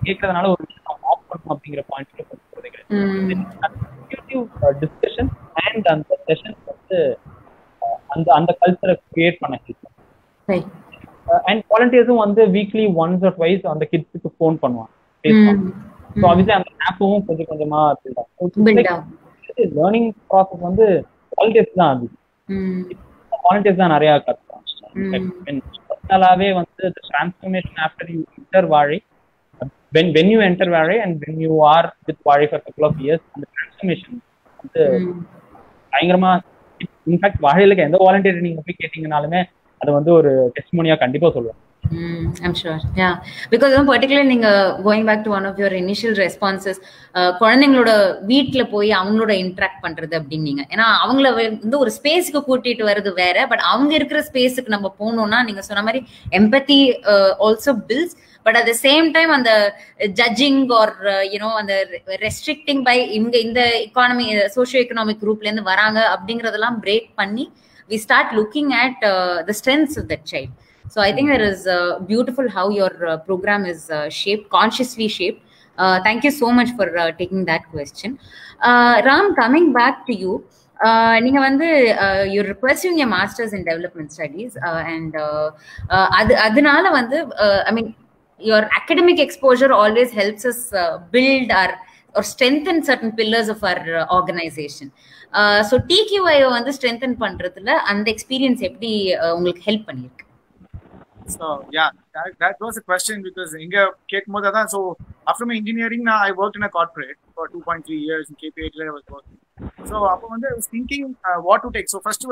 கேட்கறதுனால ஒரு விஷயம் ஆஃப் பண்ணணும் அப்படிங்கிற பாயிண்ட்ல போக்குறதே கிடையாது. டிஸ்கஷன் அண்ட் அந்த செஷன் வந்து அந்த கல்ச்சரை கிரியேட் பண்ண ஹெல்ப். அண்ட் வாலண்டியர்ஸும் வந்து வீக்லி ஒன்ஸ் ஆர் ட்வைஸ் அந்த கிட்ஸுக்கு ஃபோன் பண்ணுவாங்க, பேசுவாங்க. ஸோ ஆப்வியஸ்லி அந்த ஆப்பும் கொஞ்சம் கொஞ்சமா லேர்னிங் ப்ராசஸ் வந்து வாலண்டியர்ஸ் தான். அது வாலண்டியர்ஸ் தான் நிறைய கற்றுப்பாங்க. பர்சனலாவே வந்து the transformation after you enter வாழை, when you enter வாழை and when you are with வாழை for a couple of years, அந்த transformation வந்து பயங்கரமா. இன்ஃபேக்ட் வாழையில எந்த வாலண்டியர் நீங்க போய் கேட்டீங்கனாலுமே அது வந்து ஒரு டெஸ்டிமோனியா கண்டிப்பா சொல்லுவாங்க. I'm sure. Yeah. Because particularly நீங்க going back to one of your initial responses, குழந்தைங்களோட வீட்டுல போய் அவங்களோட இன்டராக்ட் பண்றது அப்படின்னீங்க. ஏன்னா அவங்கள வந்து ஒரு ஸ்பேஸ்க்கு கூட்டிட்டு வர்றது வேற, பட் அவங்க இருக்கிற ஸ்பேஸுக்கு நம்ம போனோம்னா நீங்க சொன்ன மாதிரி empathy also builds. But at the same time அந்த ஜட்ஜிங் ஆர் அந்த ரெஸ்ட்ரிக்டிங் பை இவங்க இந்த எக்கானமி சோஷியோ எக்கனாமிக் குரூப்ல இருந்து வராங்க அப்படிங்கறதெல்லாம் பிரேக் பண்ணி we start looking at the strengths of that child. So I think that is beautiful how your program is shaped, consciously shaped. Thank you so much for taking that question. Ram, coming back to you, நீங்க வந்து you're pursuing your masters in development studies and அதனால வந்து I mean your academic exposure always helps us build our or strengthen certain pillars of our organization. So TQI வந்து strengthen பண்றதுல அந்த experience எப்படி உங்களுக்கு help பண்ணிருக்கு? So yeah, that was a question because inga kekkumbodhu adha. So after my engineering I worked in a corporate for 2.3 years in KPIT I was working. So appo I was thinking what to take. So first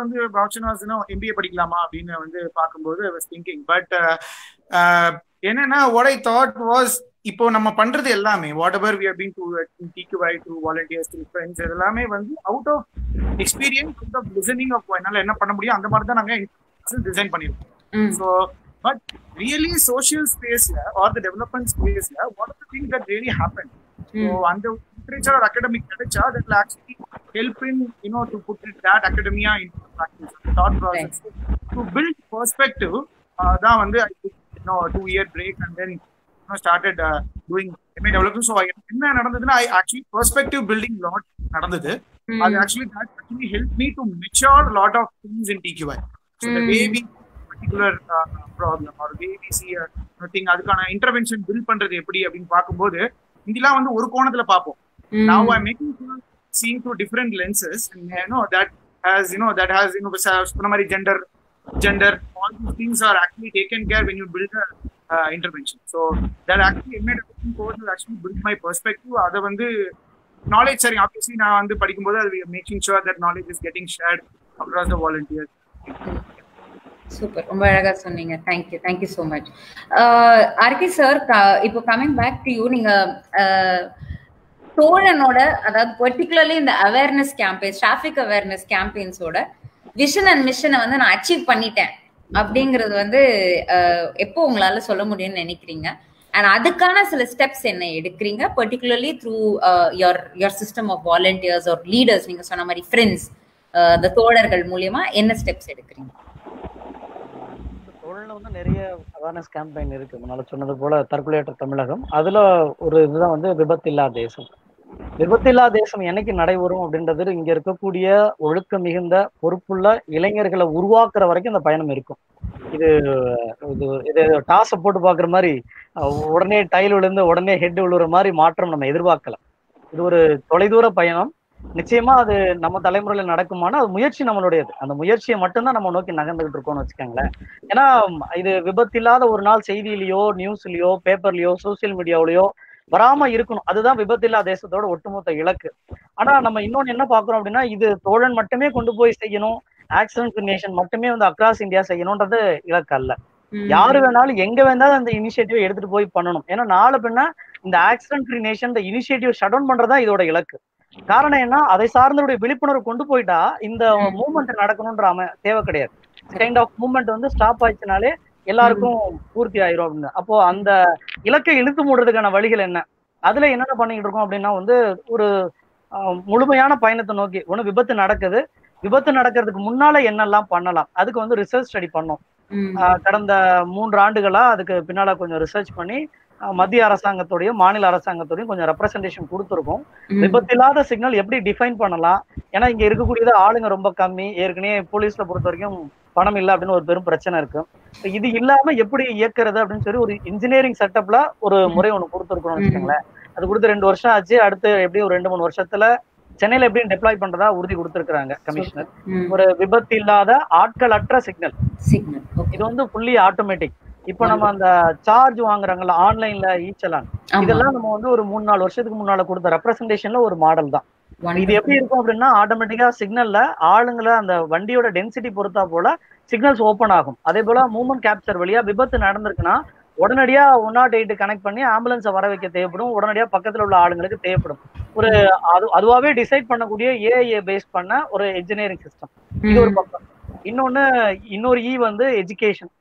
option was MBA படிக்கலாமா அப்படினு வந்து பாக்கும்போது I was thinking, but என்னன்னா what I thought was இப்போ நம்ம பண்றது எல்லாமே whatever we have been to TQI through volunteers through friends எல்லாமே வந்து out of experience, out of listening of என்னால என்ன பண்ண முடியும் அந்த மாதிரி தான் நாங்க டிசைன் பண்ணிருக்கோம். So but really social space or the development space what are the things that really happen? So and the literature or academic literature that will actually help in to put that academia into practice, thought process, to build perspective. Da vandu I took 2-year break and then started doing MA development. So enna nadandaduna I actually perspective building lot nadandadu. That actually helped me to mature a lot of things in TQI. So the way we particular problem or way we see a thing adukana intervention build pandrathu eppadi appdin paakumbodhu indila vandu oru konathila paapom. Now I'm making sure seeing through different lenses and that has primary gender all these things are actually taken care when you build a intervention. So that actually MA development course will actually build my perspective. Adha vandu knowledge sharing obviously na vandu padikumbodhu we are making sure that knowledge is getting shared across the volunteers. Super, ரொம்ப அழகா சொன்னீங்க. Thank you so much. RK sir, இப்போ கமிங் பேக் டு யூ, நீங்க தோழனோட அதாவது பர்டிகுலர்லி இந்த அவேர்னஸ் கேம்பெயின், டிராஃபிக் அவேர்னஸ் கேம்பெயின்ஸோட விஷன் அண்ட் மிஷனை வந்து நான் அச்சீவ் பண்ணிட்டேன் அப்படிங்கிறது வந்து எப்போ உங்களால சொல்ல முடியும்னு நினைக்கிறீங்க? அண்ட் அதுக்கான சில ஸ்டெப்ஸ் என்ன எடுக்கிறீங்க, particularly through your system of volunteers or leaders, நீங்க சொன்ன மாதிரி ஃப்ரெண்ட்ஸ், இந்த தோழர்கள் மூலியமா என்ன ஸ்டெப்ஸ் எடுக்கிறீங்க? வந்து நிறைய அவேர்னஸ் கேம்பெயின் இருக்கு. முன்னால சொன்னது போல தற்கொலையற்ற தமிழகம், அதுல ஒரு இதுதான் வந்து விபத்தில்லா தேசம். விபத்தில்லா தேசம் என்னைக்கு நடைபெறும் அப்படின்றது இங்க இருக்கக்கூடிய ஒழுக்க மிகுந்த பொறுப்புள்ள இளைஞர்களை உருவாக்குற வரைக்கும் இந்த பயணம் இருக்கும். இது டாஸை போட்டு பாக்குற மாதிரி உடனே டைல் விழுந்து உடனே ஹெட் விழுற மாதிரி மாற்றம் நம்ம எதிர்பார்க்கலாம். இது ஒரு தொலைதூர பயணம். நிச்சயமா அது நம்ம தலைமுறையில நடக்குமானா அது முயற்சி நம்மளுடையது. அந்த முயற்சியை மட்டும்தான் நம்ம நோக்கி நகர்ந்துகிட்டு இருக்கோம்னு வச்சுக்கோங்களேன். ஏன்னா இது விபத்தில்லாத ஒரு நாள் செய்தியிலயோ நியூஸ்லயோ பேப்பர்லயோ சோசியல் மீடியாவிலயோ வராம இருக்கணும். அதுதான் விபத்தில்லா தேசத்தோட ஒட்டுமொத்த இலக்கு. ஆனா நம்ம இன்னொன்னு என்ன பாக்குறோம் அப்படின்னா, இது தோழன் மட்டுமே கொண்டு போய் செய்யணும், ஆக்சிடென்ட் நேஷன் மட்டுமே வந்து அக்ராஸ் இந்தியா செய்யணும்ன்றது இலக்கு அல்ல. யாரு வேணாலும் எங்க வேணாலும் அந்த இனிஷியேட்டிவ் எடுத்துட்டு போய் பண்ணணும். ஏன்னா நாளை பின்ன இந்த ஆக்சிடென்ட் ஃப்ரீ நேஷன் இந்த இனிஷியேட்டிவ் ஷட் டவுன் பண்றதா இதோட இலக்கு. காரணம் என்ன, அதை சார்ந்தோடைய விழிப்புணர்வு கொண்டு போயிட்டா இந்த மூவ்மெண்ட் நடக்கணும்ன்ற தேவை கிடையாது. கைண்ட் ஆஃப் மூவ்மெண்ட் வந்து ஸ்டாப் ஆயிடுச்சுனாலே எல்லாருக்கும் பூர்த்தி ஆயிரும் அப்படின்னு. அப்போ அந்த இலக்கை இழுத்து மூடுறதுக்கான வழிகள் என்ன, அதுல என்னென்ன பண்ணிக்கிட்டு இருக்கோம் அப்படின்னா வந்து ஒரு முழுமையான பயணத்தை நோக்கி ஒண்ணு விபத்து நடக்குது, விபத்து நடக்கிறதுக்கு முன்னால என்னெல்லாம் பண்ணலாம் அதுக்கு வந்து ரிசர்ச் ஸ்டடி பண்ணோம். கடந்த 3 ஆண்டுகளா அதுக்கு பின்னால கொஞ்சம் ரிசர்ச் பண்ணி மத்திய அரசாங்கத்தோடையும் மாநில அரசாங்கத்தோடையும் கொஞ்சம் ரெப்ரசன்டேஷன் கொடுத்துருக்கோம். விபத்தில்லாத சிக்னல் எப்படி டிஃபைன் பண்ணலாம், ஏன்னா இங்க இருக்கக்கூடியது ஆளுங்க ரொம்ப கம்மி, ஏற்கனவே போலீஸ்ல பொறுத்த வரைக்கும் பணம் இல்லை அப்படின்னு ஒரு பெரும் பிரச்சனை இருக்கு. இது இல்லாம எப்படி இயக்குறது அப்படின்னு சொல்லி ஒரு இன்ஜினியரிங் செட்டப்ல ஒரு முறை ஒண்ணு கொடுத்துருக்கோம்னு வச்சுக்கோங்களேன். அது கொடுத்து 2 வருஷம் ஆச்சு. அடுத்து எப்படியும் ஒரு 2-3 வருஷத்துல சென்னையில எப்படி டெப்ளாய் பண்றதா உறுதி கொடுத்திருக்காங்க கமிஷனர். ஒரு விபத்து இல்லாத ஆட்கள் அற்ற சிக்னல், இது வந்து ஃபுல்லி ஆட்டோமேட்டிக். இப்ப நம்ம அந்த சார்ஜ் வாங்குறாங்கல்ல ஆன்லைன்ல ஈச்சலான், இதெல்லாம் நம்ம வந்து ஒரு 3-4 வருஷத்துக்கு முன்னால கொடுத்த ரெப்ரசன்டேஷன்ல ஒரு மாடல் தான். இது எப்படி இருக்கும் அப்படின்னா, ஆட்டோமேட்டிக்கா சிக்னல்ல ஆளுங்களை அந்த வண்டியோட டென்சிட்டி பொறுத்தா போல சிக்னல்ஸ் ஓப்பன் ஆகும். அதே போல மூவ்மெண்ட் கேப்சர் வழியா விபத்து நடந்திருக்குன்னா உடனடியா 108 கனெக்ட் பண்ணி ஆம்புலன்ஸை வர வைக்க தேவைப்படும். உடனடியா பக்கத்துல உள்ள ஆளுங்களுக்கு தேவைப்படும். ஒரு அதுவாவே டிசைட் பண்ணக்கூடிய ஏஐ பேஸ் பண்ண ஒரு இன்ஜினியரிங் சிஸ்டம். இது ஒரு பக்கம். இன்னொரு வந்து எஜுகேஷன்.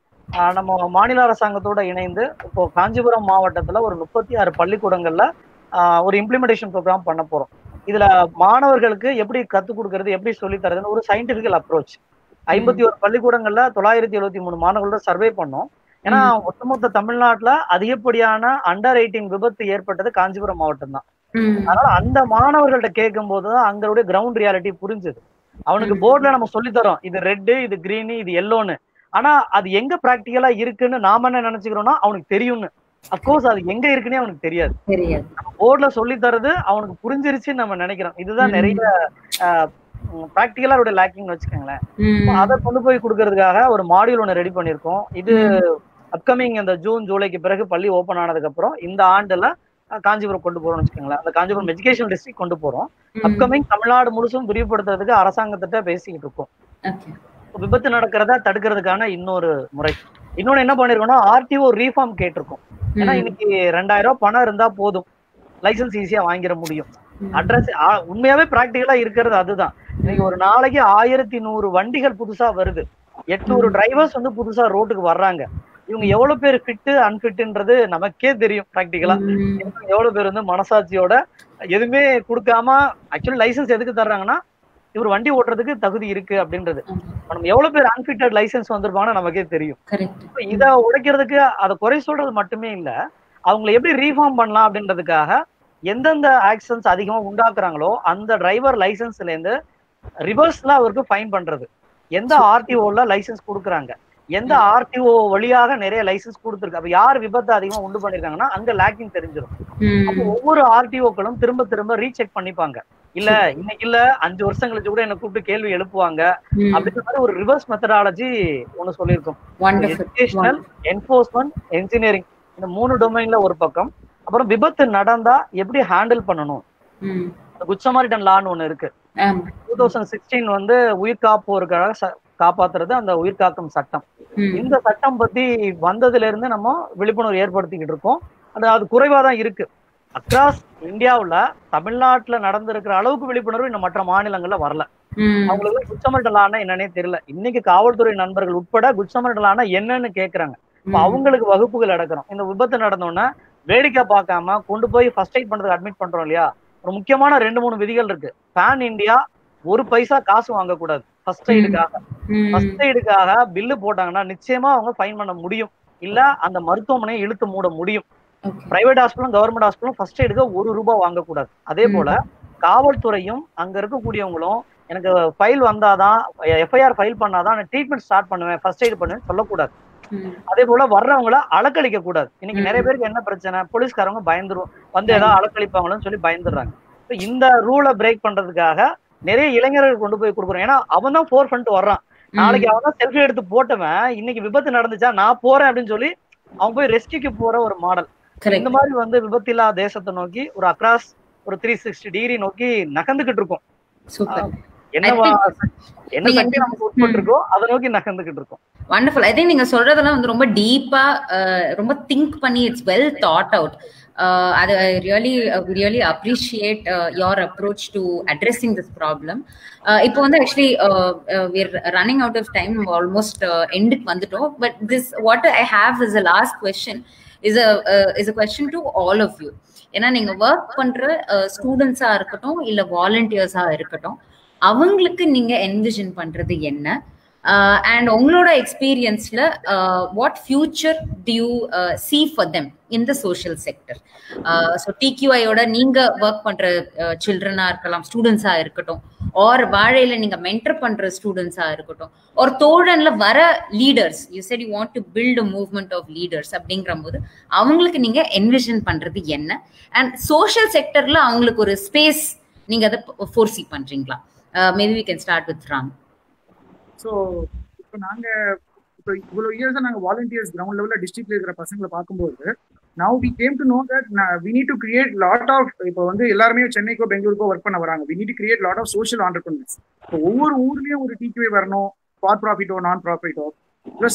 நம்ம மாநில அரசாங்கத்தோட இணைந்து இப்போ காஞ்சிபுரம் மாவட்டத்துல ஒரு 36 பள்ளிக்கூடங்கள்ல ஒரு இம்ப்ளிமெண்டேஷன் ப்ரோக்ராம் பண்ண போறோம். இதுல மாணவர்களுக்கு எப்படி கத்துக் கொடுக்கறது, எப்படி சொல்லி தரதுன்னு ஒரு சயின்டிபிக்கல் அப்ரோச். 51 பள்ளிக்கூடங்கள்ல 973 மாணவர்களோட சர்வே பண்ணோம். ஏன்னா ஒட்டுமொத்த தமிழ்நாட்டுல அதிகப்படியான அண்டர் 18 விபத்து ஏற்பட்டது காஞ்சிபுரம் மாவட்டம் தான். அதனால அந்த மாணவர்கள்ட்ட கேட்கும் போதுதான் அங்களுடைய கிரவுண்ட் ரியாலிட்டி புரிஞ்சுது. அவனுக்கு போர்ட்ல நம்ம சொல்லித்தரோம் இது ரெட்டு, இது கிரீனு, இது எல்லோன்னு. ஆனா அது எங்க பிராக்டிகலா இருக்குன்னு நாம என்ன நினைச்சுக்கிறோம்னா அவனுக்கு தெரியும்னு. அப்கோர்ஸ் அது எங்க இருக்குன்னே அவனுக்கு தெரியாது. நம்ம போர்ட்ல சொல்லி தரது அவனுக்கு புரிஞ்சிருச்சுன்னு நம்ம நினைக்கிறோம். இதுதான் நிறைய பிராக்டிகலா அவருடைய லேக்கிங் வச்சுக்கோங்களேன். அதை கொண்டு போய் கொடுக்கறதுக்காக ஒரு மாடியூல் ஒன்று ரெடி பண்ணிருக்கோம். இது அப்கமிங் இந்த ஜூன் ஜூலைக்கு பிறகு பள்ளி ஓபன் ஆனதுக்கு அப்புறம் இந்த ஆண்டுல காஞ்சிபுரம் கொண்டு போறோம்னு வச்சுக்கோங்களேன். அந்த காஞ்சிபுரம் எஜுகேஷன் டிஸ்ட்ரிக்ட் கொண்டு போறோம். அப்கமிங் தமிழ்நாடு முழுசும் விரிவுபடுத்துறதுக்கு அரசாங்கத்திட்ட பேசிக்கிட்டு இருக்கோம். விபத்து நடக்கிறத தடுக்கிறதுக்கான இன்னொரு முறை. இன்னொன்னு என்ன பண்ணிருக்கோம்னா ஆர்டிஓ ரீஃபார்ம் கேட்டிருக்கோம். ஏன்னா இன்னைக்கு 2000 ரூபாய் பணம் இருந்தா போதும், லைசன்ஸ் ஈஸியா வாங்கிட முடியும். அட்ரஸ் உண்மையாவே பிராக்டிகலா இருக்கிறது அதுதான். இன்னைக்கு ஒரு நாளைக்கு 1100 வண்டிகள் புதுசா வருது, 800 டிரைவர்ஸ் வந்து புதுசா ரோட்டுக்கு வர்றாங்க. இவங்க எவ்வளவு பேர் ஃபிட்டு அன்ஃபிட்ன்றது நமக்கே தெரியும். பிராக்டிகலா எவ்வளவு பேர் வந்து மனசாட்சியோட எதுவுமே கொடுக்காம ஆக்சுவலி லைசன்ஸ் எதுக்கு தர்றாங்கன்னா இவர் வண்டி ஓட்டுறதுக்கு தகுதி இருக்கு அப்படின்றது. நம்ம எவ்வளவு பேர் அன்ஃபிட்டட் லைசன்ஸ் வந்திருப்பாங்கன்னு நமக்கே தெரியும். இதை உடைக்கிறதுக்கு அதை குறை சொல்றது மட்டுமே இல்ல, அவங்களை எப்படி ரீஃபார்ம் பண்ணலாம் அப்படின்றதுக்காக எந்தெந்த ஆக்சிடென்ட்ஸ் அதிகமா உண்டாக்குறாங்களோ அந்த டிரைவர் லைசன்ஸ்ல இருந்து ரிவர்ஸ்ல அவருக்கு ஃபைன் பண்றது. எந்த ஆர்டிஓல லைசன்ஸ் கொடுக்குறாங்க, எந்த ஆர்டிஓ வழியாக நிறைய லைசன்ஸ் கொடுத்துருக்கு, அப்ப யார் விபத்து அதிகமா உண்டு பண்ணிருக்காங்கன்னா அங்க லேக்கிங் தெரிஞ்சிடும். அப்போ ஒவ்வொரு ஆர்டிஓக்களும் திரும்ப திரும்ப ரீசெக் பண்ணிப்பாங்க. இல்ல இன்னைக்கு இல்ல 5 வருஷம் கழிச்சு கூட என்ன கூப்பிட்டு கேள்வி எழுப்புவாங்க அப்படின்ற மாதிரி ஒரு ரிவர்ஸ் மெத்தடாலஜி ஒண்ணு சொல்லியிருக்கோம். எஜுகேஷனல், என்ஃபோர்ஸ்மெண்ட், என்ஜினியரிங் இந்த 3 டொமைன்ல ஒரு பக்கம். அப்புறம் விபத்து நடந்தா எப்படி ஹேண்டில் பண்ணணும், குட் சமாரிட்டன் லான்னு ஒண்ணு இருக்கு. 2016 வந்து உயிர் காப்போருக்காக காப்பாத்துறது அந்த உயிர் காக்கும் சட்டம். இந்த சட்டம் பத்தி வந்ததுல இருந்து நம்ம விழிப்புணர்வு ஏற்படுத்திக்கிட்டு இருக்கோம். அது குறைவாதான் இருக்கு. அக்ராஸ் இந்தியாவுல தமிழ்நாட்டுல நடந்திருக்கிற அளவுக்கு விழிப்புணர்வு இன்னும் மற்ற மாநிலங்கள்ல வரல. அவங்களுக்கு குட் சமாரிட்டன் லான்னா என்னன்னே தெரியல. இன்னைக்கு காவல்துறை நண்பர்கள் உட்பட குட் சமாரிட்டன் லான்னா என்னன்னு கேக்குறாங்க. அவங்களுக்கு வகுப்புகள் நடக்கிறோம். இந்த விபத்து நடந்தோன்னா வேடிக்கை பார்க்காம கொண்டு போய் ஃபர்ஸ்ட் எய்ட் பண்றதுக்கு அட்மிட் பண்றோம் இல்லையா. ஒரு முக்கியமான 2-3 விதிகள் இருக்கு. பேன் இந்தியா 1 பைசா காசு வாங்கக்கூடாது. ஃபர்ஸ்ட் எய்டுக்காக பில்லு போட்டாங்கன்னா நிச்சயமா அவங்க ஃபைன் பண்ண முடியும், இல்ல அந்த மருத்துவமனையை இழுத்து மூட முடியும். பிரைவேட் ஹாஸ்பிட்டலும் கவர்மெண்ட் ஹாஸ்பிட்டலும் ஃபர்ஸ்ட் எய்டுக்கு 1 ரூபாய் வாங்கக்கூடாது. அதே போல காவல்துறையும் அங்க இருக்கக்கூடியவங்களும் எனக்கு ஃபைல் வந்தாதான், எஃப்ஐஆர் ஃபைல் பண்ணாதான் நான் ட்ரீட்மெண்ட் ஸ்டார்ட் பண்ணுவேன், ஃபர்ஸ்ட் எய்ட் பண்ணுவேன் சொல்லக்கூடாது. அதே போல வர்றவங்கள அலக்களிக்க கூடாது. இன்னைக்கு நிறைய பேருக்கு என்ன பிரச்சனை, போலீஸ்காரங்க பயந்துரும், வந்து ஏதாவது அலக்களிப்பாங்களோன்னு சொல்லி பயந்துடுறாங்க. இந்த ரூலை பிரேக் பண்றதுக்காக நிறைய இளைஞர்கள் கொண்டு போய் கொடுக்குறோம். ஏன்னா அவன் தான் ஃபோர் ஃப்ரண்ட் வர்றான். நாளைக்கு அவன் தான் செல்ஃபி எடுத்து போட்டவன் இன்னைக்கு விபத்து நடந்துச்சா நான் போறேன் அப்படின்னு சொல்லி அவன் போய் ரெஸ்கியூக்கு போற ஒரு மாடல். இந்த மாதிரி வந்து விபத்தில்லா தேசத்தை நோக்கி ஒரு அக்ராஸ் ஒரு 360 டிகிரி நோக்கி நகர்ந்துகிட்டு இருக்கோம். என்ன சக்தி நமக்கு உட்பட்டு இருக்கோ அதை நோக்கி நகர்ந்துகிட்டு இருக்கோம். வண்டர்ஃபுல். ஐ திங்க் நீங்க சொல்றதெல்லாம் வந்து ரொம்ப டீப்பா ரொம்ப திங்க் பண்ணி it's well thought out. I really appreciate your approach to addressing this problem. இப்போ வந்து actually we're running out of time, almost end க்கு வந்துட்டோம். But this what I have is a last question is a question to all of you. ஏன்னா நீங்க ஒர்க் பண்ற ஸ்டூடெண்ட்ஸா இருக்கட்டும் இல்ல வாலண்டியர்ஸா இருக்கட்டும், அவங்களுக்கு நீங்க என்விஷன் பண்றது என்ன? And உங்களோட எக்ஸ்பீரியன்ஸ்ல what future to you see for them in the social sector? So டிக்யூஐயோட நீங்க ஒர்க் பண்ற சில்ட்ரனா இருக்கலாம், ஸ்டூடெண்ட்ஸா இருக்கட்டும், ஆர் வாழையில நீங்க மென்டர் பண்ற ஸ்டூடெண்ட்ஸா இருக்கட்டும், ஒரு தோழன்ல வர leaders, you said you want to build a movement of leaders அப்படிங்கிற போது அவங்களுக்கு நீங்க என்விஷன் பண்றது என்ன? அண்ட் சோஷியல் செக்டர்ல அவங்களுக்கு ஒரு ஸ்பேஸ் நீங்க அதை ஃபோர்சி பண்றீங்களா? Maybe we can start with Ram. So இப்போ இவ்வளோ இயர்ஸாக நாங்கள் வாலண்டியர்ஸ் கிரவுண்ட் லெவலில் டிஸ்ட்ரிக்ட்ல இருக்கிற பசங்களை பார்க்கும்போது now we came to know that we need to create lot of, இப்போ வந்து எல்லாருமே சென்னைக்கோ பெங்களூருக்கோ ஒர்க் பண்ண வராங்க. We need to create lot of social entrepreneurs. இப்போ ஒவ்வொரு ஊர்லேயும் ஒரு டிக்யூஐ வரணும், ஃபார் ப்ராஃபிட்டோ நான் ப்ராஃபிட்டோ,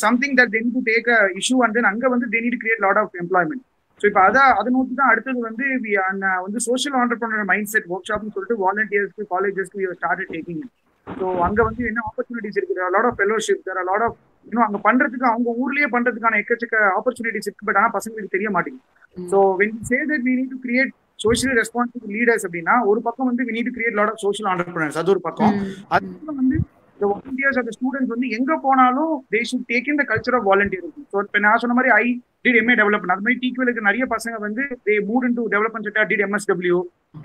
something that they need to take a issue and then அங்கே வந்து they need to create lot of employment. So இப்போ அதை நோக்கி தான் அடுத்தது வந்து சோஷியல் ஆண்டர்பிரினர் மைண்ட் செட் ஒர்க் ஷாப்னு சொல்லிட்டு வாலண்டியர்ஸ்க்கு காலேஜஸ்க்கு ஸ்டார்டட் டேக்கிங். ஸோ அங்கே வந்து என்ன ஆப்பர்ச்சுனிட்டிஸ் இருக்குது, lot of fellowship, lot of இன்னும் அங்கே பண்றதுக்கு அவங்க ஊர்லயே பண்றதுக்கான எக்கச்சக்க ஆப்பர்ச்சுனிட்டிஸ் இருக்கு. பட் ஆனால் பசங்களுக்கு தெரிய மாட்டேங்குது. So when you say that we need to create socially responsible leaders அப்படின்னா ஒரு பக்கம் வந்து we need to create lot of social entrepreneurs, அது ஒரு பக்கம். அதுக்கு வந்து the volunteers or the students வந்து எங்க போனாலும் they should take in the culture of volunteerism. So இப்போ நான் சொன்ன மாதிரி did MA development. அது மாதிரி TQL நிறைய பசங்க வந்து they moved into development sector, did MSW.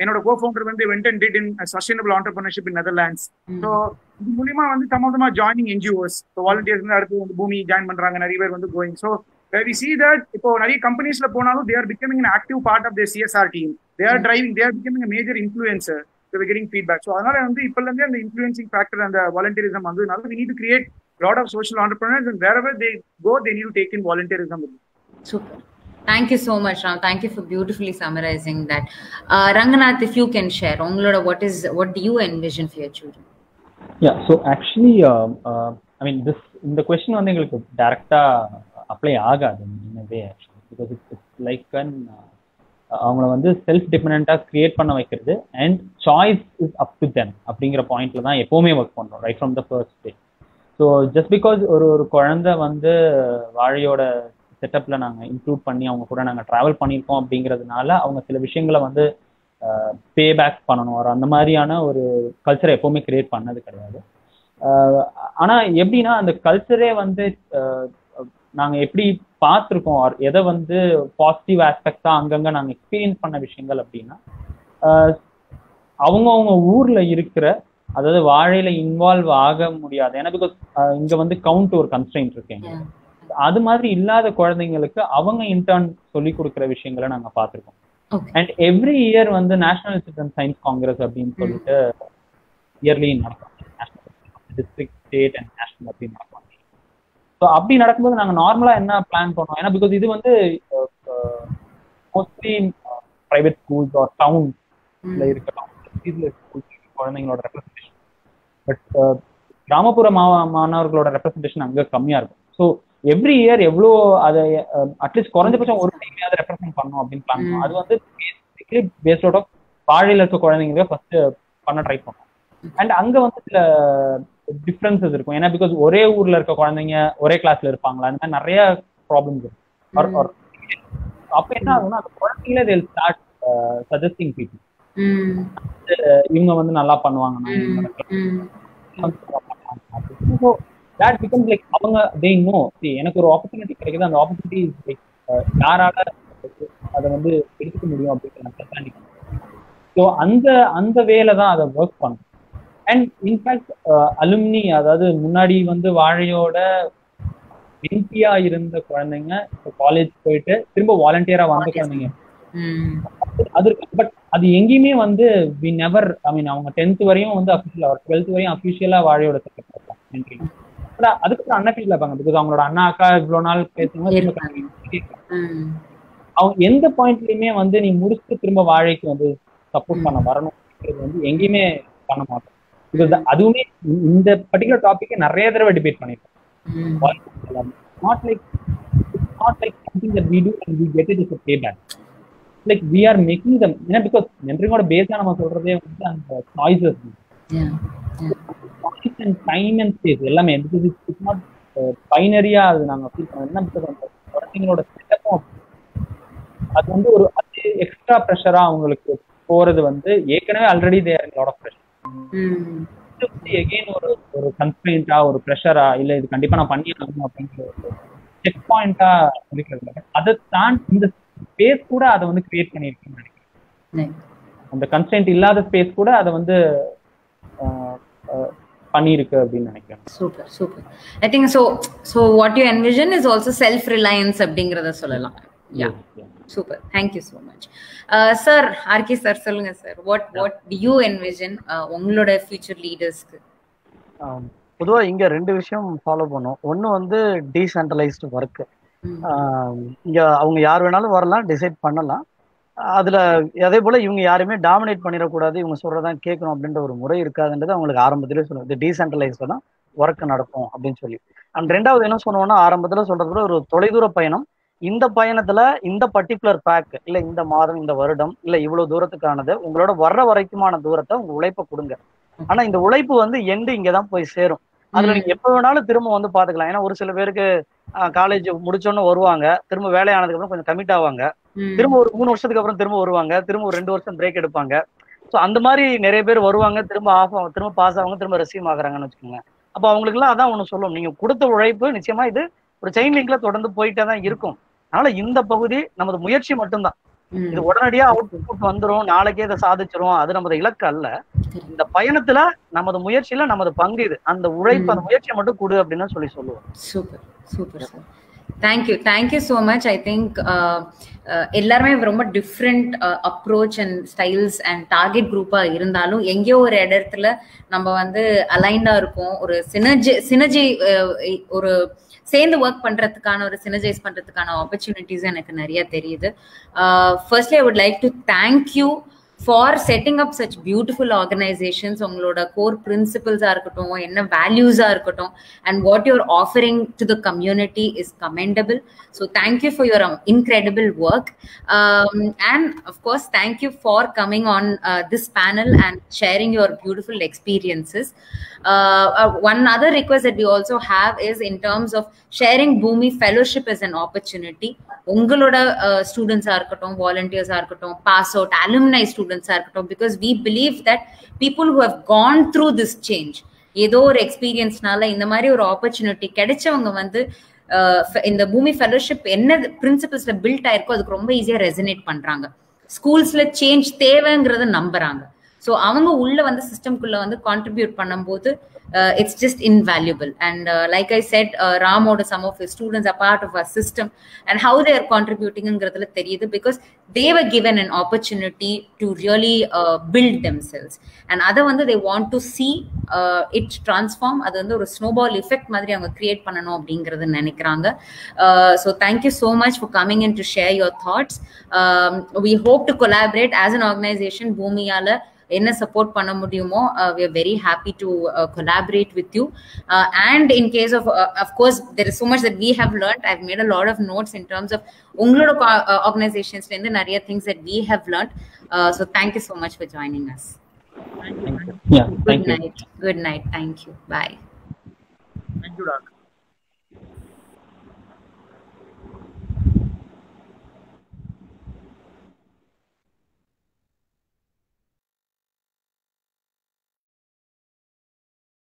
என்னோட co-founder வந்து went and did in sustainable entrepreneurship in Netherlands. So இது மூலியமா வந்து சமமா joining NGOs, so volunteers வந்து அடுத்து வந்து பூமி ஜாயின் பண்றாங்க, நிறைய பேர் வந்து going. So where we see that இப்போ நிறைய கம்பெனிஸ்ல போனாலும் they are becoming an active part of their CSR team. They are driving, they are becoming a major influencer. So we're getting feedback. So அதனால வந்து இப்பல இருந்தே அந்த influencing factor and the volunteerism வந்ததுனால we need to create a lot of social entrepreneurs, and wherever they go they need to take in volunteerism. Super. Thank you so much, Ram. Thank you for beautifully summarizing that. Ranganath, if you can share, what do you envision for your children? Yeah, so actually, I mean, இந்த question வந்து எங்களுக்கு டைரக்டா அப்ளை ஆகாது in a way actually, because it's like அவங்கள வந்து செல்ஃப் டிபெண்டா கிரியேட் பண்ண வைக்கிறது and choice is up to them அப்படிங்கிற பாயிண்ட்ல தான் எப்பவுமே ஒர்க் பண்றோம் right from the first day. So just because ஒரு குழந்தை வந்து வாழையோட செட்டப்ல நாங்கள் இன்க்ளூட் பண்ணி அவங்க கூட நாங்கள் ட்ராவல் பண்ணியிருக்கோம் அப்படிங்கிறதுனால அவங்க சில விஷயங்களை வந்து பே பேக் பண்ணணும், ஒரு அந்த மாதிரியான ஒரு கல்ச்சரை எப்பவுமே கிரியேட் பண்ணது கிடையாது. ஆனால் எப்படின்னா அந்த கல்ச்சரே வந்து நாங்கள் எப்படி பார்த்துருக்கோம், எதை வந்து பாசிட்டிவ் ஆஸ்பெக்டா அங்கங்க நாங்கள் எக்ஸ்பீரியன்ஸ் பண்ண விஷயங்கள் அப்படின்னா, அவங்க ஊர்ல இருக்கிற, அதாவது வாழையில இன்வால்வ் ஆக முடியாது, ஏன்னா பிகாஸ் இங்க வந்து கவுண்ட் ஒரு கன்ஸ்ட்ரெயின்ட் இருக்கீங்க, அது மாதிரி இல்லாத குழந்தைங்களுக்கு அவங்க இன்டர்ன் சொல்லி கொடுக்குற விஷயங்களை நாங்க பார்த்துருக்கோம். அண்ட் எவ்ரி இயர் வந்து நேஷனல் சிட்டிசன் சயின்ஸ் காங்கிரஸ் அப்படின்னு சொல்லிட்டு இயர்லி நடக்கும், டிஸ்ட்ரிக்ட், ஸ்டேட் அண்ட் நேஷனல் அப்படின்னு நடக்கும். ஸோ அப்படி நடக்கும்போது நாங்கள் நார்மலாக என்ன பிளான் பண்ணோம், ஏன்னா பிகாஸ் இது வந்து மோஸ்ட்லி ப்ரைவேட் ஸ்கூல்ஸ் ஆர் டவுன்ல இருக்கலாம் குழந்தைங்களோட ரெப்ரஸன்டேஷன், பட் கிராமப்புற மாணவர்களோட ரெப்ரஸன்டேஷன் அங்கே கம்மியாக இருக்கும். ஸோ எவ்ரி இயர் எவ்வளோ அதை அட்லீஸ்ட் குறைஞ்சபட்சம் ஒரு டைமையாவது ரெப்ரசென்ட் பண்ணணும் அப்படின்னு பிளான் பண்ணோம். அது வந்து பேசிக்கலி பேஸ்ட் அவுட் ஆஃப் வாழையில இருக்க குழந்தைங்களே ஃபர்ஸ்ட் பண்ண ட்ரை பண்ணோம். அண்ட் அங்கே வந்து சில டிஃப்ரென்சஸ் இருக்கும், ஏன்னா பிகாஸ் ஒரே ஊர்ல இருக்க குழந்தைங்க ஒரே கிளாஸ்ல இருப்பாங்களா, அந்த மாதிரி நிறைய ப்ராப்ளம்ஸ் இருக்கும். அப்ப என்ன ஆகும்னா அந்த குழந்தைங்களே they will start suggesting people, இவங்க வந்து நல்லா பண்ணுவாங்கன்னா that becomes like அவங்க they know, see எனக்கு ஒரு ஆப்பர்ச்சுனிட்டி கிடைக்குது, அந்த ஆப்பர்ச்சுனிட்டி லைக் யாரால அதை வந்து எடுத்துக்க முடியும் அப்படிங்கிற அண்டர்ஸ்டாண்டிங். ஸோ அந்த வேலை தான் அதை ஒர்க் பண்ணும். அண்ட் இன்ஃபேக்ட் அலுமினி, அதாவது முன்னாடி வந்து வாழையோட எம்பியா இருந்த குழந்தைங்க இப்போ காலேஜ் போயிட்டு திரும்ப வாலண்டியரா வந்த குழந்தைங்க அது இருக்கு. பட் அது எங்கேயுமே வந்து வி நெவர், ஐ மீன் அவங்க 10th வரையும் வந்து அஃபிஷியலா, 12th வரையும் அஃபிஷியலா வாழையோட செட்டப் இருப்பாங்க. அதுக்கப்புறம் அன்அஃபிஷியலா இருப்பாங்க, பிகாஸ் அவங்களோட அண்ணா அக்கா இவ்வளவு நாள் பேசுவாங்க. அவங்க எந்த பாயிண்ட்லயுமே வந்து நீ முடிச்சுட்டு திரும்ப வாழைக்கு வந்து சப்போர்ட் பண்ண வரணும் வந்து எங்கேயுமே பண்ண மாட்டோம். அதுவுமே இந்த பர்டிகுலர் டாபிக்கை நிறைய தடவை டிபேட் பண்ணிருக்கோம். Not like something that we do and we get it as a payback. Like we are making them, you know, because mentoring oda base நம்ம சொல்றதே வந்து அந்த choices, and time and space எல்லாமே it's not binary-ஆ அது நாங்க ஃபீல் பண்ணோம். பிகாஸ் அந்த குழந்தைங்களோட செட்டப்பும் அது வந்து ஒரு எக்ஸ்ட்ரா ப்ரெஷரா அவங்களுக்கு போறது வந்து ஏற்கனவே already there lot of pressure, again ஒரு கன்ஸ்ட்ரெயின்ட்டா ஒரு ப்ரெஷரா இல்ல இது கண்டிப்பா நான் பண்ணி ஆகணும் அப்படிங்கிற ஒரு செக் பாயிண்டா இருக்கிறது. அதை தான் இந்த ஸ்பேஸ் கூட அதை வந்து கிரியேட் பண்ணியிருக்கேன்னு நினைக்கிறேன். அந்த கன்ஸ்ட்ரெயின்ட் இல்லாத ஸ்பேஸ் கூட அதை வந்து பண்ணிருக்கு அப்படின்னு நினைக்கிறேன். Super super. I think so what you envision is also self reliance அப்படிங்கறத சொல்லலாம். Yeah, super, thank you so much. Sir, RK sir, சொல்லுங்க sir, what do you envision உங்களோட future leadersக்கு? பொதுவா இங்க 2 விஷயம் ஃபாலோ பண்ணோம். ஒன்னு வந்து டீசென்ட்ரலைஸ்டு ஒர்க், இங்க அவங்க யார் வேணாலும் வரலாம், டிசைட் பண்ணலாம். அதுல அதே போல இவங்க யாருமே டாமினேட் பண்ணிடக்கூடாது, இவங்க சொல்றதான் கேட்கணும் அப்படின்ற ஒரு முறை இருக்காதுன்றது அவங்களுக்கு ஆரம்பத்திலே சொல்லுவோம். இது டீசென்ட்ரலைஸ்டு தான் ஒர்க் நடக்கும் அப்படின்னு சொல்லி. அண்ட் 2வது என்ன சொன்னோம்னா, ஆரம்பத்துல சொல்றது கூட ஒரு தொலைதூர பயணம், இந்த பயணத்துல இந்த பர்டிகுலர் பேக் இல்ல இந்த மாதம் இந்த வருடம் இல்ல இவ்வளவு தூரத்துக்கானது உங்களோட வர்ற வரைக்குமான தூரத்தை உங்க உழைப்பை கொடுங்க. ஆனா இந்த உழைப்பு வந்து எண்டு இங்கதான் போய் சேரும். அதுல நீங்க எப்ப வேணாலும் திரும்ப வந்து பாத்துக்கலாம். ஏன்னா ஒரு சில பேருக்கு காலேஜ் முடிச்சோன்னு வருவாங்க, திரும்ப வேலையானதுக்கு அப்புறம் கொஞ்சம் கமிட் ஆவாங்க, திரும்ப ஒரு 3 வருஷத்துக்கு அப்புறம் திரும்ப வருவாங்க, திரும்ப ஒரு 2 வருஷம் பிரேக் எடுப்பாங்க. ஸோ அந்த மாதிரி நிறைய பேர் வருவாங்க, திரும்ப ஆஃப் திரும்ப பாஸ் ஆவாங்க, திரும்ப ரெஸ்யூம் ஆகுறாங்கன்னு வச்சுக்கோங்க. அப்போ அவங்களுக்கு எல்லாம் அதான் ஒண்ணு சொல்லும், நீங்க கொடுத்த உழைப்பு நிச்சயமா இது ஒரு செயின் லிங்க்ல தொடர்ந்து போயிட்டே தான் இருக்கும். அதனால இந்த பகுதி நமது முயற்சி மட்டும்தான். இது உடனடியா அவுட்புட் வந்துரும், நாளைக்கே இதை சாதிச்சிரும், அது நமது இலக்கு அல்ல. இந்த பயணத்துல நமது முயற்சியில நமது பங்கு இது. அந்த உழைப்பு, அந்த முயற்சியை மட்டும் கொடு அப்படின்னு சொல்லுவோம். Super super sir. Thank you so much. I think எல்லாருமே ரொம்ப different approach and styles and target குரூப்பா இருந்தாலும் எங்கேயோ ஒரு இடத்துல நம்ம வந்து அலைண்டா இருக்கும். ஒரு சினர்ஜி ஒரு சேர்ந்து ஒர்க் பண்றதுக்கான ஒரு சினர்ஜைஸ் பண்றதுக்கான ஆப்பர்ச்சுனிட்டிஸ் எனக்கு நிறைய தெரியுது. Firstly I would like to thank you for setting up such beautiful organizations. உங்களோட core principles இருக்கட்டும், என்ன values இருக்கட்டும், and what you're offering to the community is commendable. So thank you for your incredible work, and of course thank you for coming on this panel and sharing your beautiful experiences. One other request that we also have is in terms of sharing Bhoomi Fellowship as an opportunity. உங்களோட ஸ்டூடெண்ட்ஸா இருக்கட்டும், வாலண்டியர்ஸா இருக்கட்டும், பாஸ் அவுட் அலுமினை ஸ்டூடெண்ட்ஸா இருக்கட்டும், because we believe that people who have gone through this change, ஏதோ ஒரு எக்ஸ்பீரியன்ஸ்னால இந்த மாதிரி ஒரு ஆப்பர்ச்சுனிட்டி கிடைச்சவங்க வந்து இந்த பூமி ஃபெலோஷிப் என்ன பிரின்சிபல்ஸ்ல பில்ட் ஆயிருக்கோ அதுக்கு ரொம்ப ஈஸியா ரெசனேட் பண்றாங்க. ஸ்கூல்ஸ்ல சேஞ்ச் தேவைங்கிறத நம்புறாங்க. ஸோ அவங்க உள்ள வந்து சிஸ்டம்குள்ள வந்து கான்ட்ரிபியூட் பண்ணும்போது it's just invaluable. And like I said, Ram or some of his students are part of our system, and how they are contributing ingradhula theriyudhu because they were given an opportunity to really build themselves, and adha vandu they want to see it transform. Adu vandu or snowball effect madri avanga create pananum abingiradha nenikranga. So thank you so much for coming in to share your thoughts. We hope to collaborate as an organization. Bhoomiyala என்ன சப்போர்ட் பண்ண முடியுமோ we are very happy to collaborate with you, and in case of course there is so much that we have learned. I've made a lot of notes in terms of ungaloda organizations la inda nariya things that we have learned. So thank you so much for joining us. Thank you. Yeah, Good night. Thank you. Bye. Thank you, Doc.